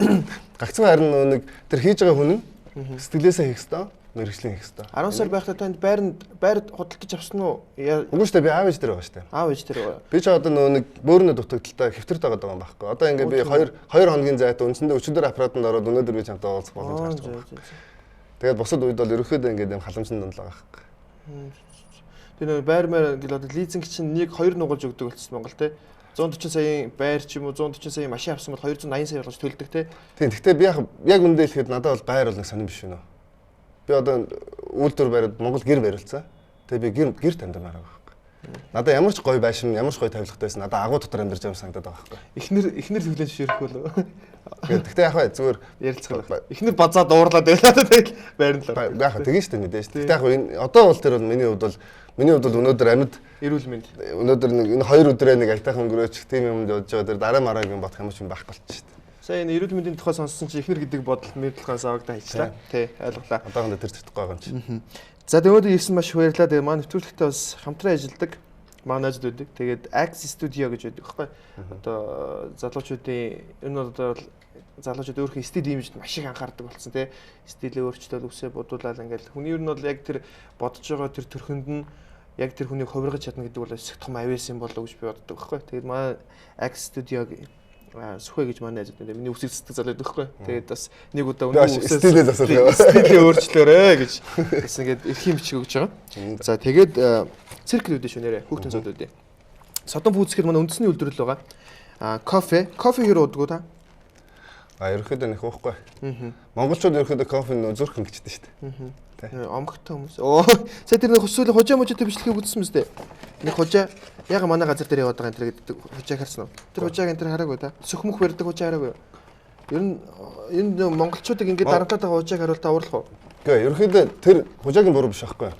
Гагцхан харин нэг тэр хийж байгаа хүн нь сэтгэлээсээ хийх ёстой. Мэргэжлийн хийх ёстой. 10 сар байхдаа танд байр худалдаж авсан уу? Үгүй шүү дээ би аав ээж дээр байгаа шүү дээ. Аав ээж дээр байгаа. Би ч одоо нэг бөөрнө дутагдaltaй хэвтэрт байгаа юм байхгүй. Одоо ингээд би 2 хоногийн зайтай үндсэндээ өчигдөр аппаратанд ороод өнөөдөр би чамтай уулзах боломж гарч байгаа. Тэгээд бусад үед бол ерөөхдөө ингээд юм халамжны дундлага байхгүй. Тэр нэг байр маяг гэл одоо лизинг чинь нэг 2 нугалж өгдөг болсон Монгол те. 140 саяын байр ч юм уу 140 саяын машин авсан бол 280 сая болгож төлдөг те. Тийм. Гэхдээ би яг үндэ хэлэхэд надад бол байр бол нэг сонирм биш үнэ. Би одоо үйлдвэр бариад Монгол гэр барилцсан. Тэгээ би гэр тамдамаар байгаа байхгүй. Надад ямар ч гоё байшин, ямар ч гоё тавилгатайсэн надад агуу дотор амьдарч байгаа юм санагдаад байгаа байхгүй. Эхнэр хүлэн зөвшөөрөх болов. Гэхдээ яг зүгээр ярилцах. Эхнэр базаад уурлаад байлаа тэгэл байрнлаа. Яг тэгэн штэ мэдээж. Гэхдээ яг энэ одоо бол тэр бол миний хувьд бол Миний хувьд бол өнөөдөр амьд Эрүүл мэнд. өнөөдөр нэг энэ 2 өдрөө нэг айтайхан өнгөрөөчих тийм юмд явж байгаа дээр дараа мараагийн бодох юм шиг байхгүй болчих шүү дээ. Сая энэ эрүүл мэндийн тухай сонссон чи ихнэр гэдэг бодол мэдлэгээс авагдаа хийчлаа. Тий, ойлголаа. Одоохондоо тэр зөртөхгүй байгаа юм чи. За тэгээд өнөөдөр ирсэн маш баярлалаа. Тэгээд манай нэвтрүүлэгтээ бас хамтран ажилладаг манай найзууд байдаг. Тэгээд Axe Studio гэж байдаг байхгүй. Одоо залуучуудын энэ бол одоо залуучууд өөрхийн стил имижд маш их анхаардаг болсон тий. Стилээ өөрчлөлт үсээ бодуулаад ингээл хүний ер нь бол яг тэр бодож байгаа тэр төрхөнд нь яг тэр хүнийг хувиргаж чадна гэдэг бол их том авиас юм болоо гэж би боддог байхгүй. Тэгээд манай Axe Studio сүхэ гэж манай найзууд байна. Миний үсэг цэцдэг залууд байхгүй. Тэгээд бас нэг удаа өнөө стилээ засуулгаа. Стилээ өөрчлөөрэй гэж бас ингээд эрхийн бичиг өгч байгаа. За тэгээд цирк үүдээ шүү нэрэ хүүхдэн зодуудын. Содон фүүцэд манай үндэсний үйлдвэрлэл байгаа. Кофе хэр уудгүй та? Ерөөхдөө нэх уухгүй. Монголчууд ерөөхдөө кофе зүрх ингэчтэй шүү дээ. Омгтой хүмүүс. Сая тэр нэг хосуулын хожаа можтой бичлэгийг үзсэн мэт. Нэг хожаа яг манай газар дээр яваад байгаа энэ гэдэг хожааг харсан уу? Тэр хожааг энэ хараагүй та. Сөхмөх барьдаг хожаа хараагүй юу? Ер нь энэ монголчуудыг ингээд дарамтлаад байгаа хожааг харуул та уурлах уу? Гэхдээ ерөөхдөө тэр хожаагийн буруу биш байхгүй.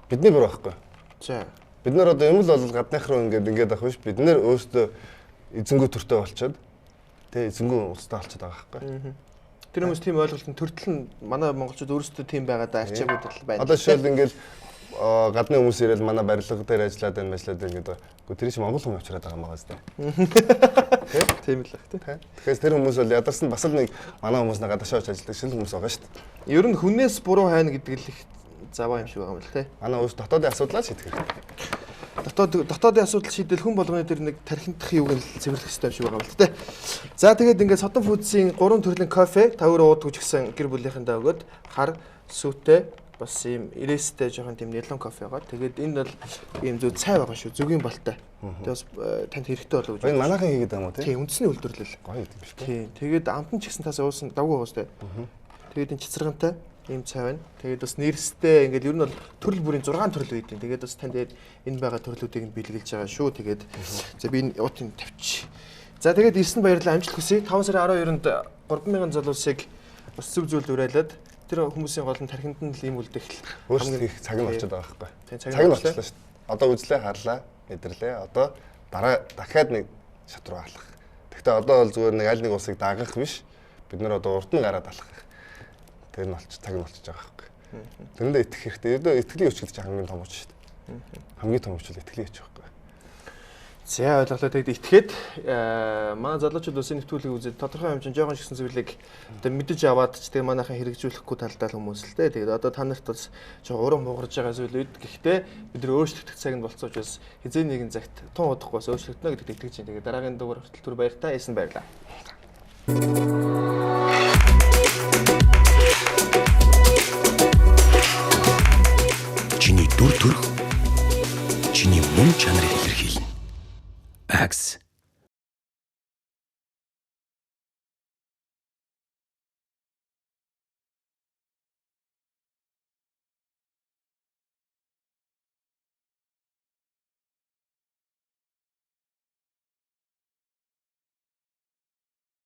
Бидний буруу байхгүй. За. Бид нар одоо юм л бол гаднах руу ингээд авах биш. Бид нар өөрсдөө эзэнгүү төртөө болчиход тэгээ эзэнгүү устдаа болчиход байгаа байхгүй. Тэр хүмүүс тийм ойлголт нь төртөл нь манай монголчууд өөрсдөө тийм байгаад арчаагүй төрөл байна. Одоо жишээл ингээд гадны хүмүүс ирэл манай барилга дээр ажиллаад байна гэдэг. Гэхдээ тэр чинь монгол хүн авчираад байгаа юм байгаа зү. Тийм л баг тий. Тэгэхээр тэр хүмүүс бол ядарсан бас л нэг манай хүмүүс нэг гадаашаа очиж ажилладаг шил хүмүүс байгаа шүү дээ. Ер нь хүнээс буруу хайна гэдэг л их заваа юм шиг байгаа юм л тий. Манай өөс дотоодын асуудлаа шийдэх хэрэгтэй. Дотоодын асуудал шийдэл хүн болгоны тэр нэг тархиндах юуг нь цэвэрлэх хэрэгтэй шиг байгаа юм л тий. За тэгээд ингээд Содон фүүдсийн 3 төрлийн кофе тавар уудгүй ч гэсэн гэр бүлийнхэндээ өгөөд хар сүтээ бас ийм ирээстэй жоохон тийм нэлон кофе байгаа. Тэгээд энэ бол ийм зөв цай байгаа шүү. Зүгийн балтай. Тэгээд бас танд хэрэгтэй болов уу гэж. Энэ манайхан хийгээд байгаа юм уу тий? Тийм, үндэсний үйлдвэрлэл. Гоё юм биш үү? Тийм. Тэгээд амтан ч гэсэн тасаа уусан давгүй уустай. Тэгээд энэ цэцэргантай ийм цай байна. Тэгээд бас нэрстэй ингээд ер нь бол төрөл бүрийн 6 төрөл байдаг. Тэгээд бас танд энэ байгаа төрлүүдийг нь бэлгэлж байгаа шүү. Тэгээд за би энэ уутын тавьчих. За тэгээд ирсэн баярлалаа амжилт хүсье. 5 сарын 12-нд 3,000 залуусыг бас зөв зөвлөлд уриалаад тэр хүмүүсийн гол нь тархинд нь ийм үлдэхэл өөрсдөө их цаг нь болчиход байгаа байхгүй. Цаг нь болчихлоо шүү дээ. Одоо үзлээ харлаа, мэдэрлээ. Одоо дараа дахиад нэг шат руу алах. Гэхдээ одоо бол зүгээр нэг аль нэг усыг дагах биш. Бид нэр одоо урд нь гараад алах. Тэр нь цаг нь болчихж байгаа байхгүй. Тэрэндээ итгэх хэрэгтэй. Одоо итгэлийн өч гэдэг чинь хамгийн том өч шүү дээ. Хамгийн том өч бол итгэлийн өч байхгүй. За ойлголоо тэгээд итгээд манай залуучууд улсын нэвтрүүлгийг үзээд тодорхой хэмжээнд жоохон шигсэн зүйлийг одоо мэдэж аваад ч тэгээд манайхан хэрэгжүүлэхгүй талдаа л хүмүүс л дээ. Тэгээд одоо та нарт бас уран хугарж байгаа зүйл үед гэхдээ бид нэр өөрчлөгдөх цаг нь болцсон учраас хизээ нэгэн цагт тун удахгүй бас өөрчлөгдөнө гэдэгт итгэж байна. Тэгээд дараагийн дугаар хүртэл түр баяр та эсн баярлаа. Чиний дүр төрх чиний мөн чанарыг илэрхийлнэ. Axe